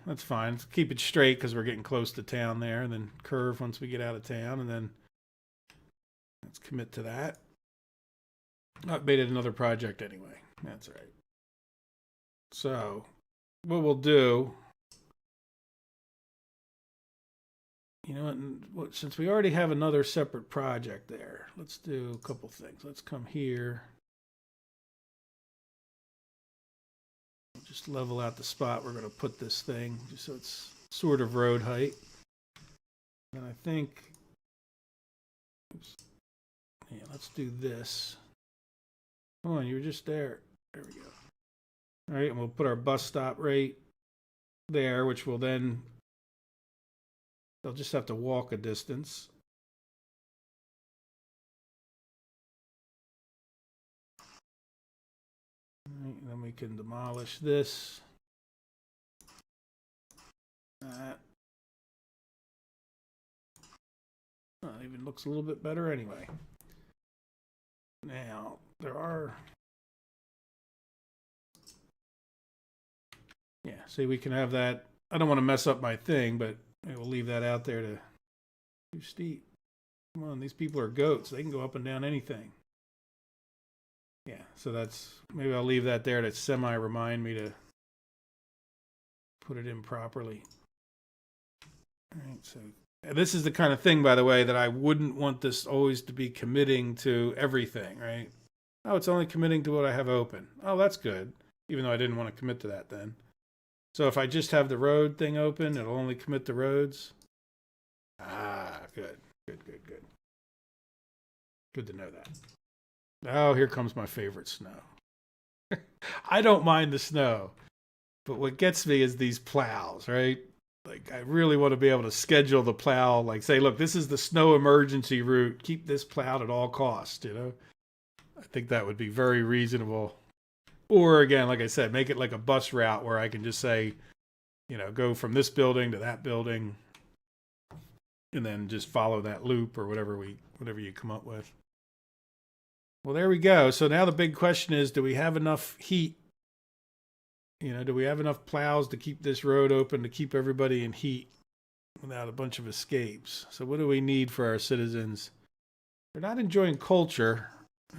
that's fine. Let's keep it straight because we're getting close to town there, and then curve once we get out of town, and then let's commit to that. I made it another project anyway. That's right. So what we'll do, you know what, since we already have another separate project there, let's do a couple things. Let's come here. Just level out the spot we're going to put this thing, just so it's sort of road height. And I think, yeah, let's do this. Come on, you were just there. There we go. All right, and we'll put our bus stop right there, which will then, they'll just have to walk a distance. All right, and then we can demolish this. That. Oh, it even looks a little bit better anyway. Now, there are... Yeah, see, we can have that. I don't want to mess up my thing, but we'll leave that out there to... Too steep. Come on, these people are goats. They can go up and down anything. Yeah, so that's... Maybe I'll leave that there to semi-remind me to put it in properly. All right, so... This is the kind of thing, by the way, that I wouldn't want this always to be committing to everything, right? Oh, it's only committing to what I have open. Oh, that's good. Even though I didn't want to commit to that then. So if I just have the road thing open, it'll only commit to roads. Ah, good. Good. Good to know that. Oh, here comes my favorite snow. I don't mind the snow, but what gets me is these plows, right? Like, I really want to be able to schedule the plow, like say, look, this is the snow emergency route. Keep this plowed at all costs, you know? I think that would be very reasonable. Or again, like I said, make it like a bus route where I can just say, you know, go from this building to that building and then just follow that loop or whatever you come up with. Well, there we go. So now the big question is, do we have enough heat? You know, do we have enough plows to keep this road open, to keep everybody in heat without a bunch of escapes? So what do we need for our citizens? They're not enjoying culture.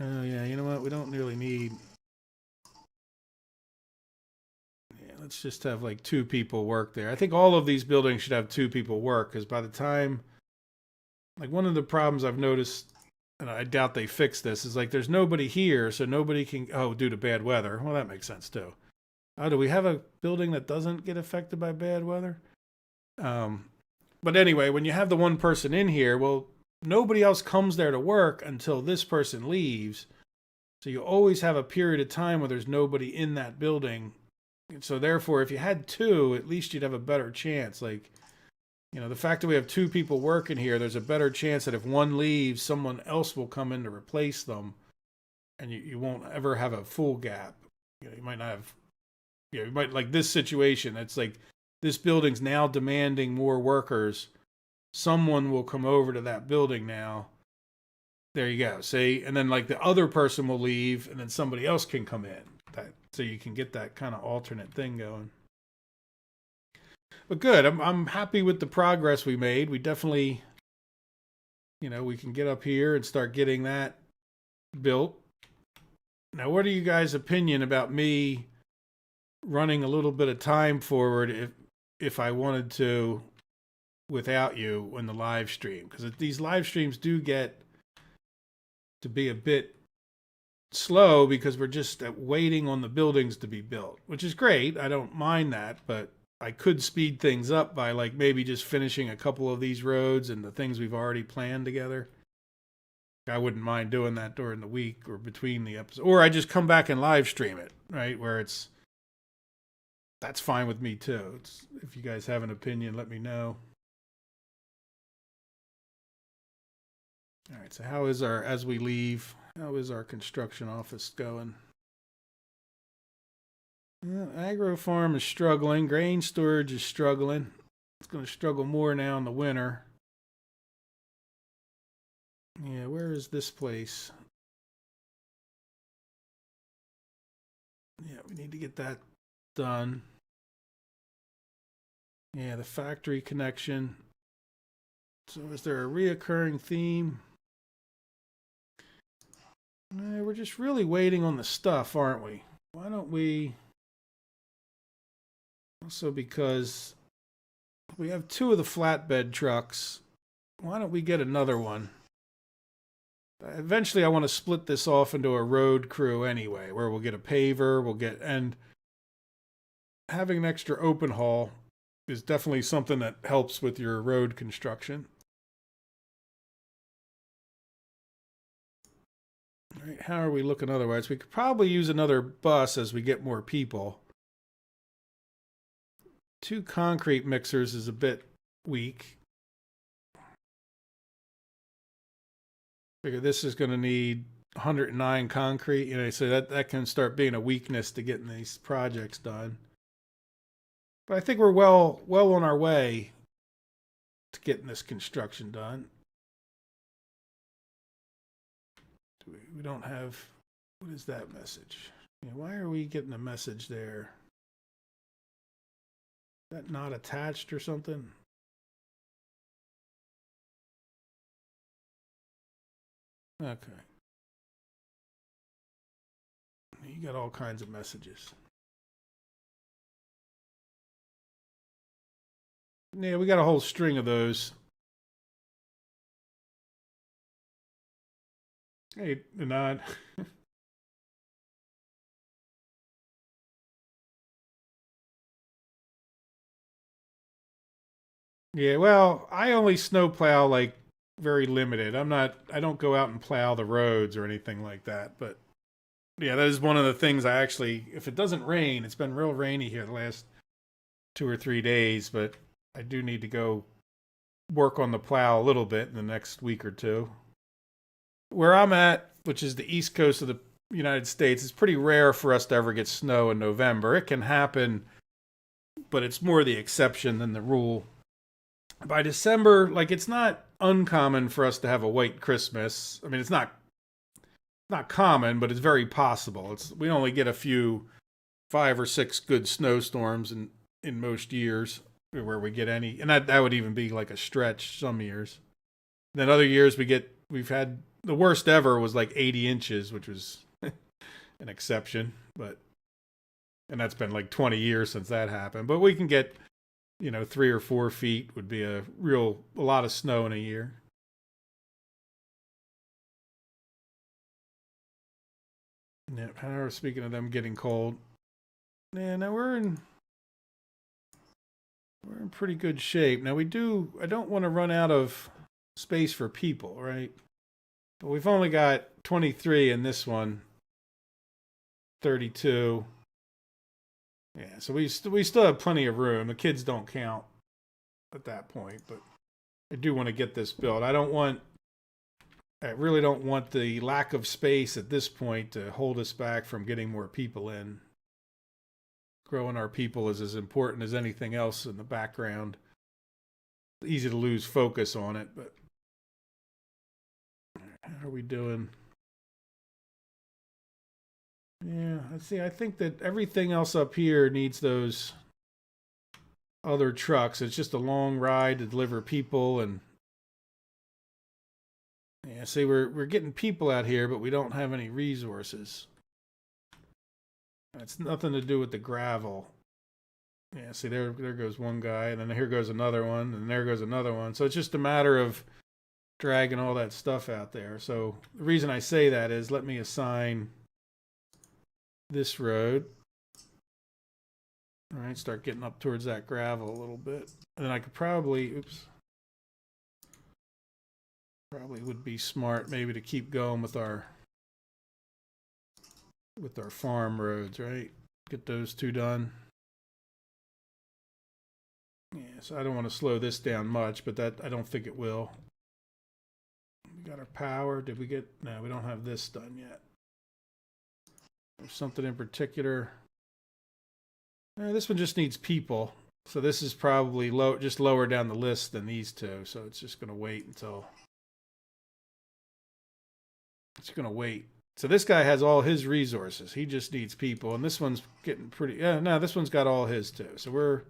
Oh, yeah, you know what? We don't really need... Yeah, let's just have like 2 people work there. I think all of these buildings should have 2 people work, because by the time... Like, one of the problems I've noticed, and I doubt they fix this, is like there's nobody here, so nobody can... Oh, due to bad weather. Well, that makes sense, too. Oh, do we have a building that doesn't get affected by bad weather? But anyway, when you have the one person in here, well, nobody else comes there to work until this person leaves. So you always have a period of time where there's nobody in that building. And so therefore, if you had 2, at least you'd have a better chance. Like, you know, the fact that we have 2 people working here, there's a better chance that if one leaves, someone else will come in to replace them. And you won't ever have a full gap. You know, you might not have... Yeah, you might, like this situation, it's like this building's now demanding more workers. Someone will come over to that building now. There you go. See? And then like the other person will leave and then somebody else can come in. So you can get that kind of alternate thing going. But good. I'm happy with the progress we made. We definitely, you know, we can get up here and start getting that built. Now, what are you guys' opinion about me running a little bit of time forward if I wanted to without you in the live stream? Because these live streams do get to be a bit slow because we're just waiting on the buildings to be built, which is great. I don't mind that, but I could speed things up by like maybe just finishing a couple of these roads and the things we've already planned together. I wouldn't mind doing that during the week or between the episodes, or I just come back and live stream it, right? Where that's fine with me too. If you guys have an opinion, let me know. All right, so as we leave, how is our construction office going? Agro farm is struggling. Grain storage is struggling. It's going to struggle more now in the winter. Yeah, where is this place? Yeah, we need to get that done. Yeah, the factory connection. So is there a reoccurring theme? We're just really waiting on the stuff, aren't we? Why don't we... Also, because we have 2 of the flatbed trucks, why don't we get another one? Eventually, I want to split this off into a road crew anyway, where we'll get a paver, and having an extra open haul is definitely something that helps with your road construction. All right, how are we looking otherwise? We could probably use another bus as we get more people. 2 concrete mixers is a bit weak. Figure this is going to need 109 concrete, you know, so that can start being a weakness to getting these projects done. But I think we're well on our way to getting this construction done. We don't have... What is that message? Yeah, why are we getting a message there? Is that not attached or something? Okay. You got all kinds of messages. Yeah, we got a whole string of those. Hey, Anand. Yeah, well, I only snowplow like very limited. I don't go out and plow the roads or anything like that. But yeah, that is one of the things I actually, if it doesn't rain, it's been real rainy here the last 2 or 3 days, but I do need to go work on the plow a little bit in the next week or two. Where I'm at, which is the east coast of the United States, it's pretty rare for us to ever get snow in November. It can happen, but it's more the exception than the rule. By December, like, it's not uncommon for us to have a white Christmas. I mean, it's not common, but it's very possible. We only get a few 5 or 6 good snowstorms in most years where we get any, and that would even be like a stretch some years. Then other years we've had the worst ever was like 80 inches, which was an exception, and that's been like 20 years since that happened. But we can get, 3 or 4 feet would be a lot of snow in a year. Yeah, speaking of them getting cold, yeah, now we're in pretty good shape. Now I don't want to run out of space for people, right? But we've only got 23 in this one, 32. Yeah, so we still have plenty of room. The kids don't count at that point, but I do want to get this built. I really don't want the lack of space at this point to hold us back from getting more people in. Growing our people is as important as anything else in the background. It's easy to lose focus on it, but how are we doing? Yeah, let's see. I think that everything else up here needs those other trucks. It's just a long ride to deliver people, and yeah, see, we're getting people out here, but we don't have any resources. It's nothing to do with the gravel. Yeah, see, there goes one guy, and then here goes another one, and there goes another one. So it's just a matter of dragging all that stuff out there. So the reason I say that is, let me assign this road. All right, start getting up towards that gravel a little bit. And then I could probably would be smart maybe to keep going with our farm roads, right? Get those two done. Yeah, so I don't want to slow this down much, but that I don't think it will. We got our power. No, we don't have this done yet. There's something in particular. This one just needs people. So this is probably just lower down the list than these two. So it's just going to wait until... It's going to wait. So this guy has all his resources. He just needs people. And this one's getting pretty... Yeah, no, this one's got all his too. So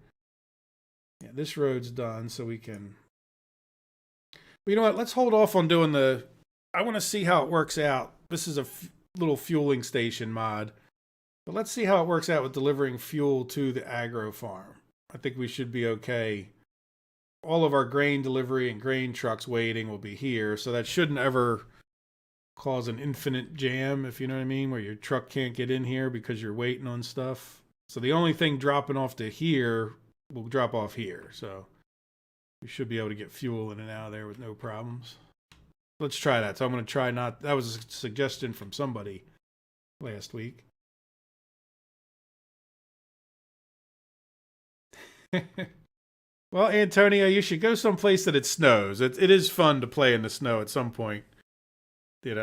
this road's done, so we can... But you know what? Let's hold off on doing I want to see how it works out. This is a little fueling station mod. But let's see how it works out with delivering fuel to the agro farm. I think we should be okay. All of our grain delivery and grain trucks waiting will be here, so that shouldn't ever cause an infinite jam, if you know what I mean, where your truck can't get in here because you're waiting on stuff. So the only thing dropping off to here will drop off here. So we should be able to get fuel in and out of there with no problems. Let's try that. So I'm going to try not... That was a suggestion from somebody last week. Well, Antonio, you should go someplace that it snows. It is fun to play in the snow at some point. It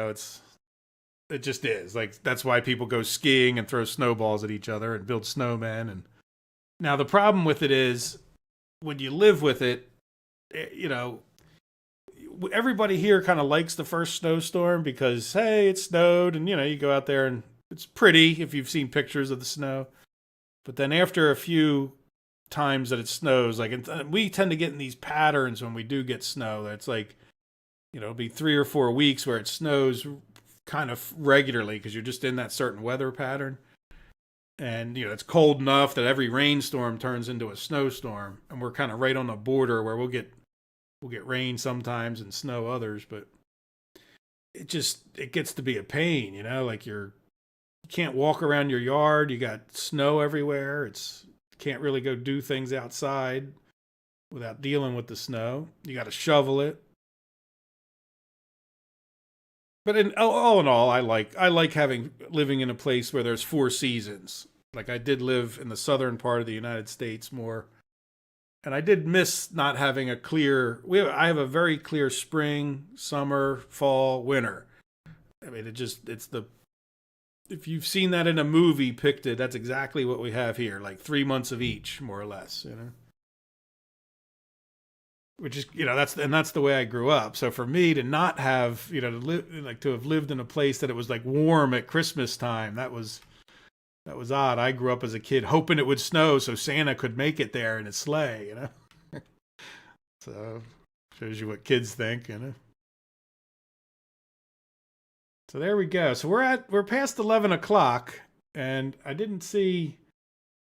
just is. Like, that's why people go skiing and throw snowballs at each other and build snowmen. And now the problem with it is, when you live with it, everybody here kind of likes the first snowstorm because, hey, it snowed, and you go out there and it's pretty if you've seen pictures of the snow. But then after a few times that it snows, we tend to get in these patterns when we do get snow. That's like, it'll be 3 or 4 weeks where it snows kind of regularly because you're just in that certain weather pattern. And, it's cold enough that every rainstorm turns into a snowstorm. And we're kind of right on the border where we'll get rain sometimes and snow others. But it gets to be a pain, you can't walk around your yard. You got snow everywhere. Can't really go do things outside without dealing with the snow. You got to shovel it. But all in all, I like having living in a place where there's four seasons. Like I did live in the southern part of the United States more, and I did miss not having a clear. I have a very clear spring, summer, fall, winter. I mean, it's the if you've seen that in a movie picted, that's exactly what we have here. Like 3 months of each, more or less. Which is that's the way I grew up. So for me to not have to live like to have lived in a place that it was like warm at Christmas time, that was odd. I grew up as a kid hoping it would snow so Santa could make it there in his sleigh. So shows you what kids think. So there we go. So we're past 11 o'clock, and I didn't see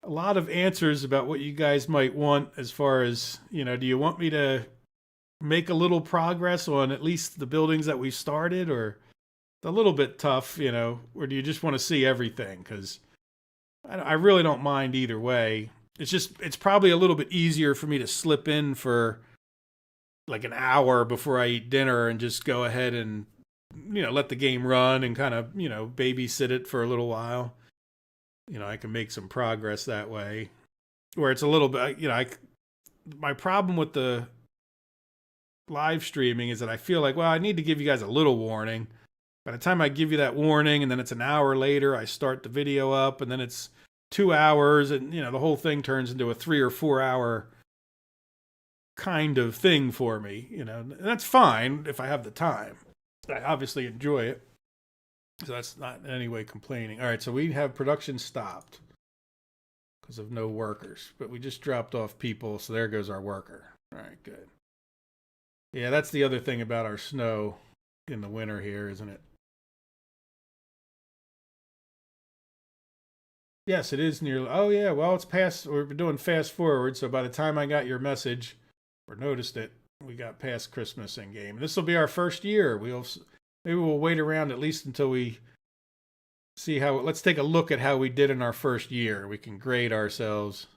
a lot of answers about what you guys might want as far as do you want me to make a little progress on at least the buildings that we started, or a little bit tough, or do you just want to see everything? Because I really don't mind either way. It's probably a little bit easier for me to slip in for like an hour before I eat dinner and just go ahead and let the game run and kind of babysit it for a little while. I can make some progress that way. Where it's a little bit, my problem with the live streaming is that I feel like, well, I need to give you guys a little warning. By the time I give you that warning, and then it's an hour later, I start the video up, and then it's 2 hours, and the whole thing turns into a 3 or 4 hour kind of thing for me. And that's fine if I have the time. I obviously enjoy it. So that's not in any way complaining. All right, so we have production stopped because of no workers, but we just dropped off people, so there goes our worker. All right, good. Yeah, that's the other thing about our snow in the winter here, isn't it? Yes, it is nearly. Oh, yeah, well, it's past. We've been doing fast forward, so by the time I got your message or noticed it, we got past Christmas in game. This will be our first year. Maybe we'll wait around at least until we see how. Let's take a look at how we did in our first year. We can grade ourselves.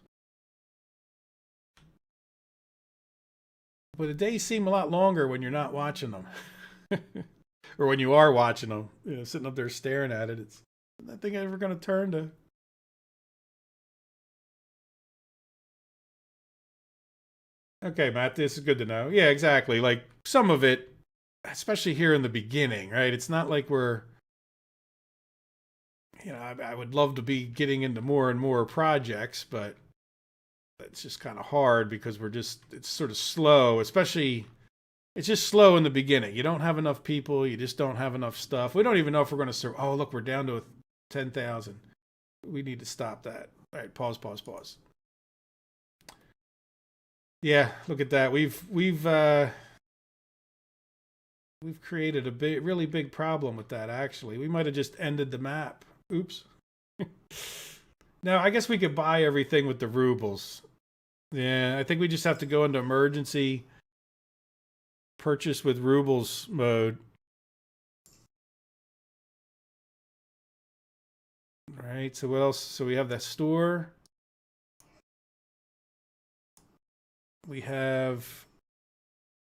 But the days seem a lot longer when you're not watching them, or when you are watching them. Sitting up there staring at it. Is that thing ever going to turn to? Okay, Matt, this is good to know. Yeah, exactly. Like some of it, especially here in the beginning, right? It's not like we're, I would love to be getting into more and more projects, but it's just kind of hard because it's sort of slow, especially, it's just slow in the beginning. You don't have enough people. You just don't have enough stuff. We don't even know if we're going to serve. Oh, look, we're down to 10,000. We need to stop that. All right, pause. Yeah, look at that. We've created a really big problem with that, actually. We might have just ended the map. Oops. Now, I guess we could buy everything with the rubles. Yeah, I think we just have to go into emergency purchase with rubles mode. All right, so what else? So we have the store. We have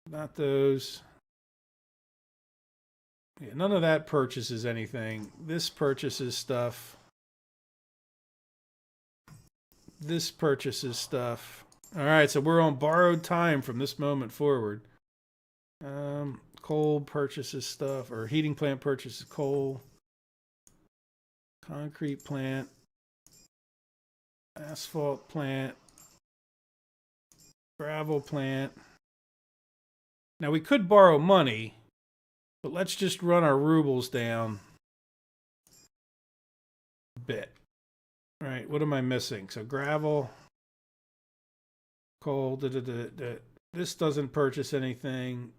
not those. Yeah, none of that purchases anything. This purchases stuff. This purchases stuff. All right, so we're on borrowed time from this moment forward. Coal purchases stuff, or heating plant purchases coal. Concrete plant. Asphalt plant. Gravel plant. Now we could borrow money, but let's just run our rubles down a bit. All right, what am I missing? So gravel, coal, this doesn't purchase anything.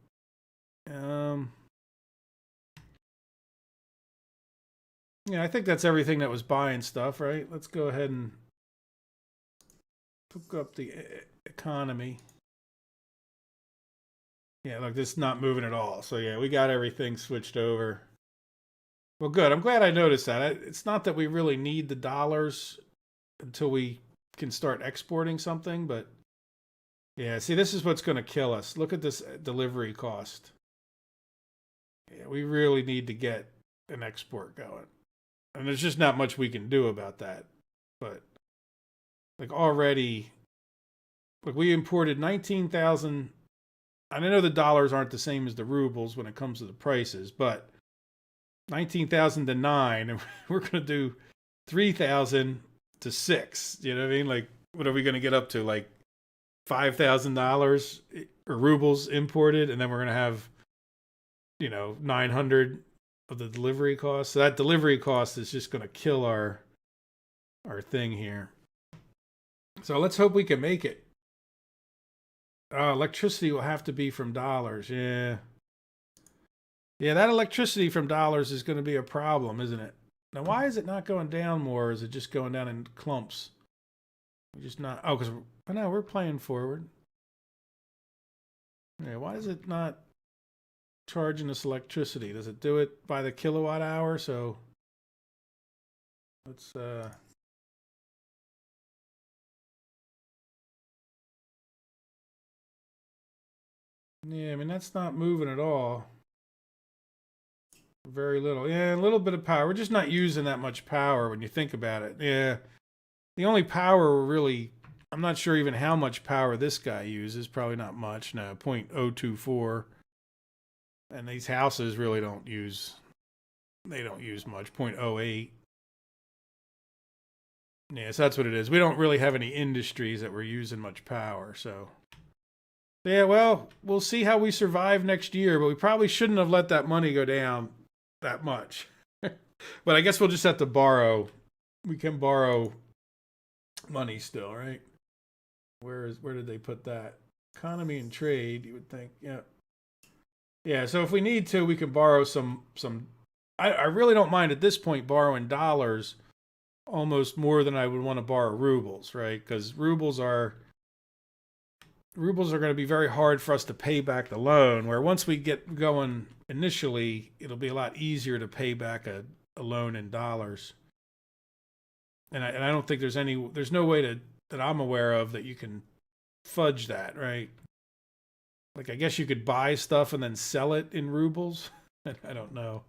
Yeah, I think that's everything that was buying stuff, right? Let's go ahead and hook up the economy. Yeah, look, this is not moving at all. So yeah, we got everything switched over. Well, good. I'm glad I noticed that. It's not that we really need the dollars until we can start exporting something, but yeah, see, this is what's going to kill us. Look at this delivery cost. Yeah, we really need to get an export going. And there's just not much we can do about that. But like already, like we imported 19,000. And I know the dollars aren't the same as the rubles when it comes to the prices, but 19,000 to 9, and we're going to do 3,000 to 6. You know what I mean? Like, what are we going to get up to? Like $5,000 or rubles imported, and then we're going to have, 900 of the delivery cost. So that delivery cost is just going to kill our thing here. So let's hope we can make it. Electricity will have to be from dollars. Yeah. Yeah, that electricity from dollars is going to be a problem, isn't it? Now, why is it not going down more? Or is it just going down in clumps? We're just not. Oh, because no, we're playing forward. Yeah, why is it not charging us electricity? Does it do it by the kilowatt hour? So let's yeah, I mean that's not moving at all. Very little. Yeah, a little bit of power. We're just not using that much power when you think about it. Yeah. The only power we're really, I'm not sure even how much power this guy uses. Probably not much. No, 0.024. And these houses really don't use, they don't use much. 0.08. Yeah, so that's what it is. We don't really have any industries that we're using much power. So, yeah, well, we'll see how we survive next year, but we probably shouldn't have let that money go down that much. But I guess we'll just have to borrow. We can borrow money still, right? Where did they put that? Economy and trade, you would think. Yeah. Yeah, so if we need to, we can borrow some I really don't mind at this point borrowing dollars almost more than I would want to borrow rubles, right? Because rubles are going to be very hard for us to pay back the loan, where once we get going initially, it'll be a lot easier to pay back a loan in dollars. And I don't think there's no way that I'm aware of that you can fudge that, right? Like, I guess you could buy stuff and then sell it in rubles. I don't know.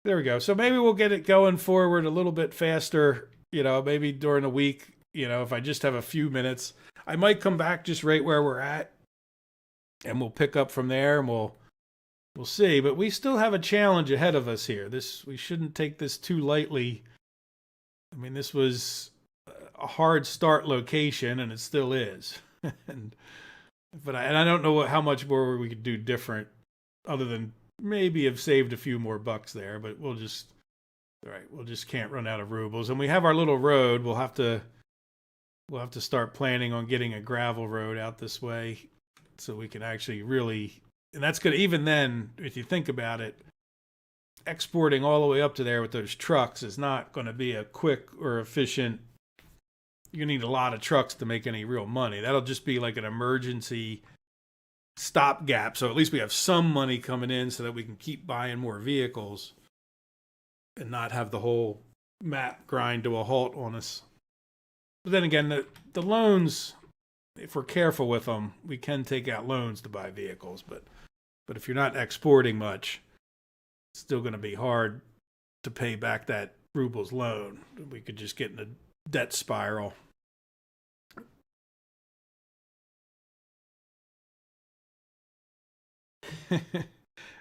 There we go. So maybe we'll get it going forward a little bit faster, maybe during the week, if I just have a few minutes. I might come back just right where we're at and we'll pick up from there and we'll see. But we still have a challenge ahead of us here. We shouldn't take this too lightly. I mean, this was a hard start location and it still is. But I don't know how much more we could do different other than maybe have saved a few more bucks there, but we'll just can't run out of rubles. And we have our little road. We'll have to start planning on getting a gravel road out this way so we can actually really, and that's good. Even then, if you think about it, exporting all the way up to there with those trucks is not going to be a quick or efficient. You need a lot of trucks to make any real money. That'll just be like an emergency stopgap. So at least we have some money coming in so that we can keep buying more vehicles and not have the whole map grind to a halt on us. But then again, the loans, if we're careful with them, we can take out loans to buy vehicles. But if you're not exporting much, it's still going to be hard to pay back that rubles loan. We could just get in a debt spiral.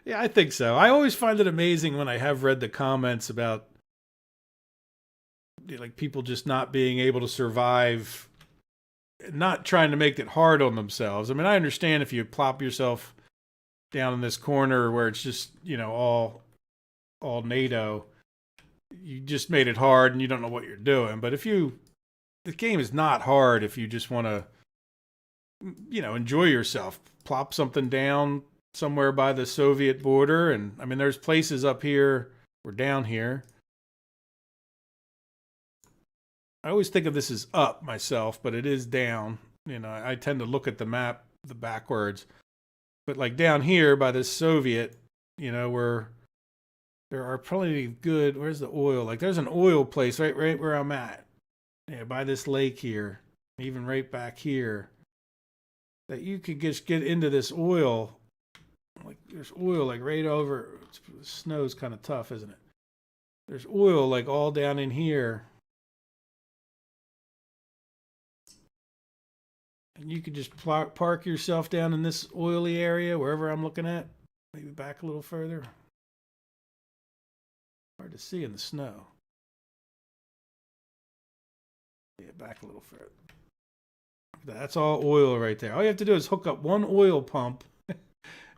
Yeah, I think so. I always find it amazing when I have read the comments about like people just not being able to survive, not trying to make it hard on themselves. I mean, I understand if you plop yourself down in this corner where it's just, all NATO, you just made it hard and you don't know what you're doing. But the game is not hard if you just want to, enjoy yourself. Plop something down somewhere by the Soviet border. And I mean, there's places up here or down here. I always think of this as up myself, but it is down. I tend to look at the map the backwards. But like down here by this Soviet, where there are plenty of good, where's the oil? Like there's an oil place right where I'm at. Yeah, by this lake here, even right back here, that you could just get into this oil Like there's oil like right over. Snow's kind of tough, isn't it? There's oil like all down in here. And you could just park yourself down in this oily area, wherever I'm looking at. Maybe back a little further. Hard to see in the snow. Yeah, back a little further. That's all oil right there. All you have to do is hook up one oil pump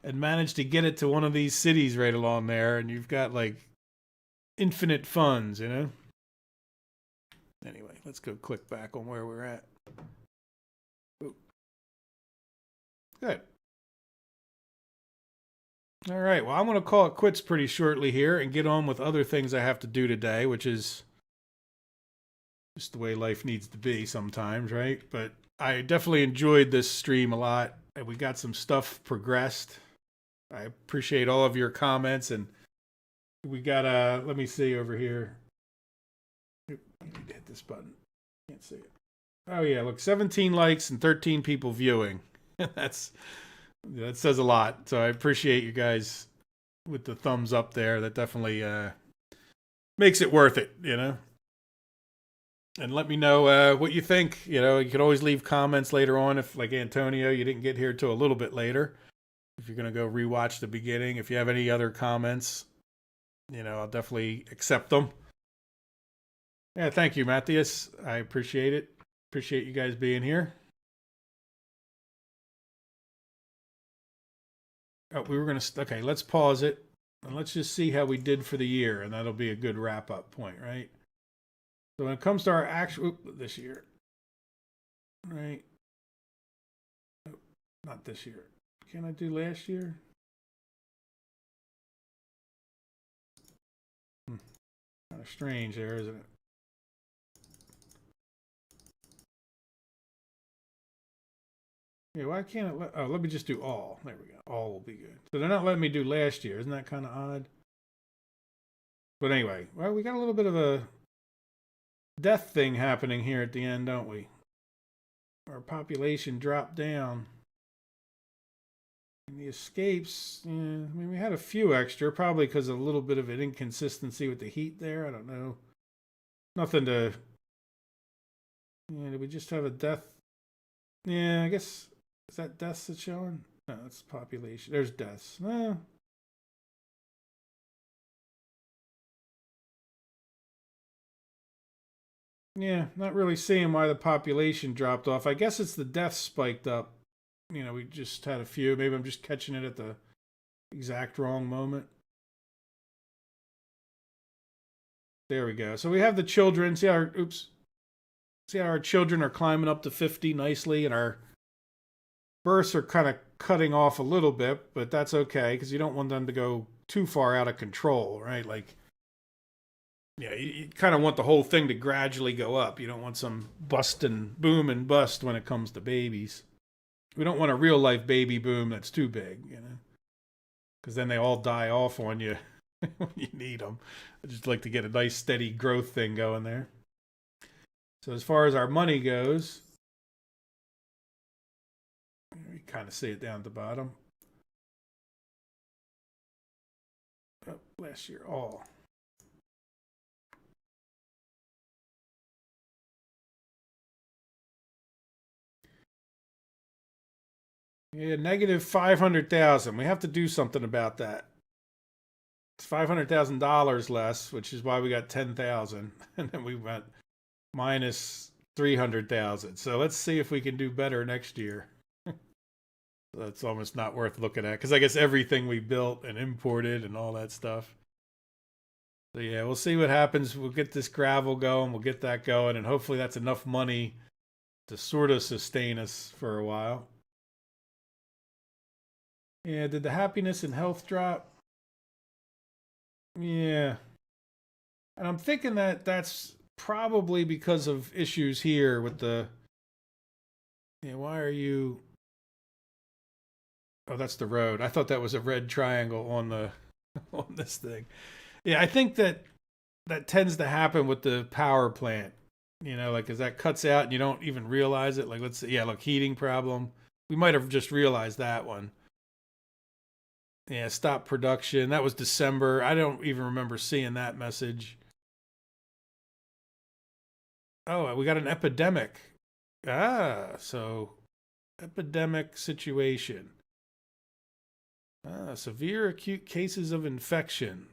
and manage to get it to one of these cities right along there, and you've got like infinite funds, you know? Anyway, let's go click back on where we're at. Ooh. Good. All right, well, I'm going to call it quits pretty shortly here and get on with other things I have to do today, which is just the way life needs to be sometimes, right? But I definitely enjoyed this stream a lot, and we got some stuff progressed. I appreciate all of your comments, and we got let me see over here. Oop, I need to hit this button. Can't see it. Oh yeah, look, 17 likes and 13 people viewing. That says a lot. So I appreciate you guys with the thumbs up there. That definitely makes it worth it, you know. And let me know what you think. You know, you can always leave comments later on if, like Antonio, you didn't get here till a little bit later. If you're going to go rewatch the beginning, if you have any other comments, you know, I'll definitely accept them. Yeah, thank you, Matthias. I appreciate it. Appreciate you guys being here. Oh, we were going to, okay, let's pause it. And let's just see how we did for the year. And that'll be a good wrap-up point, right? So when it comes to our actual, this year, right? Oh, not this year. Can I do last year? Kind of strange there, isn't it? Yeah, why can't it let me just do all. There we go. All will be good. So they're not letting me do last year. Isn't that kind of odd? But anyway, well, we got a little bit of a death thing happening here at the end, don't we? Our population dropped down. And the escapes, yeah, I mean, we had a few extra, probably because of a little bit of an inconsistency with the heat there. I don't know. Nothing to... Yeah, did we just have a death? Yeah, I guess... Is that deaths that's showing? No, that's population. There's deaths. Yeah, not really seeing why the population dropped off. I guess it's the deaths spiked up. You know, we just had a few. Maybe I'm just catching it at the exact wrong moment. There we go. So we have the children. See how our children are climbing up to 50 nicely, and our births are kind of cutting off a little bit, but that's okay because you don't want them to go too far out of control, right? Like, yeah, you kind of want the whole thing to gradually go up. You don't want some bust and boom and bust when it comes to babies. We don't want a real life baby boom that's too big, you know, because then they all die off on you when you need them. I just like to get a nice steady growth thing going there. So as far as our money goes, you kind of see it down at the bottom. Oh, last year, all. Yeah, negative 500,000. We have to do something about that. It's $500,000 less, which is why we got 10,000, and then we went minus 300,000. So let's see if we can do better next year. That's almost not worth looking at because I guess everything we built and imported and all that stuff. So yeah, we'll see what happens. We'll get this gravel going. We'll get that going, and hopefully that's enough money to sort of sustain us for a while. Yeah, did the happiness and health drop? Yeah. And I'm thinking that that's probably because of issues here with the... Yeah, why are you... Oh, that's the road. I thought that was a red triangle on the on this thing. Yeah, I think that tends to happen with the power plant. You know, like as that cuts out and you don't even realize it. Like let's say, yeah, look, heating problem. We might have just realized that one. Yeah, stop production. That was December. I don't even remember seeing that message. Oh, we got an epidemic. So epidemic situation. Severe acute cases of infection.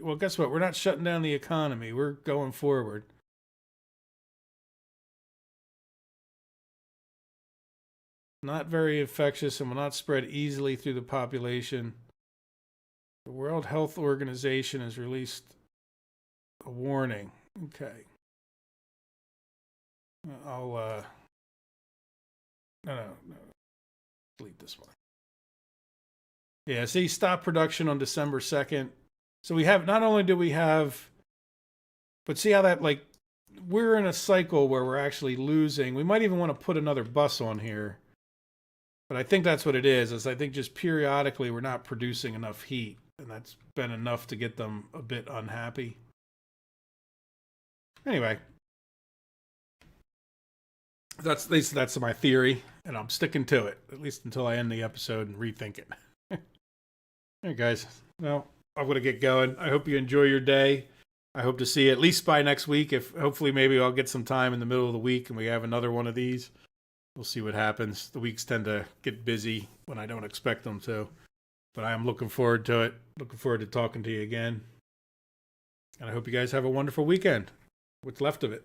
Well, guess what? We're not shutting down the economy. We're going forward. Not very infectious and will not spread easily through the population. The World Health Organization has released a warning. Okay. I'll, no. Delete this one. Yeah, see, stop production on December 2nd. So we have, not only do we have, but see how that, like, we're in a cycle where we're actually losing. We might even want to put another bus on here. But I think that's what it is I think just periodically we're not producing enough heat. And that's been enough to get them a bit unhappy. Anyway. That's my theory. And I'm sticking to it. At least until I end the episode and rethink it. All right, guys. Well, I'm going to get going. I hope you enjoy your day. I hope to see you at least by next week. If hopefully maybe I'll get some time in the middle of the week and we have another one of these. We'll see what happens. The weeks tend to get busy when I don't expect them to. But I am looking forward to it. Looking forward to talking to you again. And I hope you guys have a wonderful weekend. What's left of it.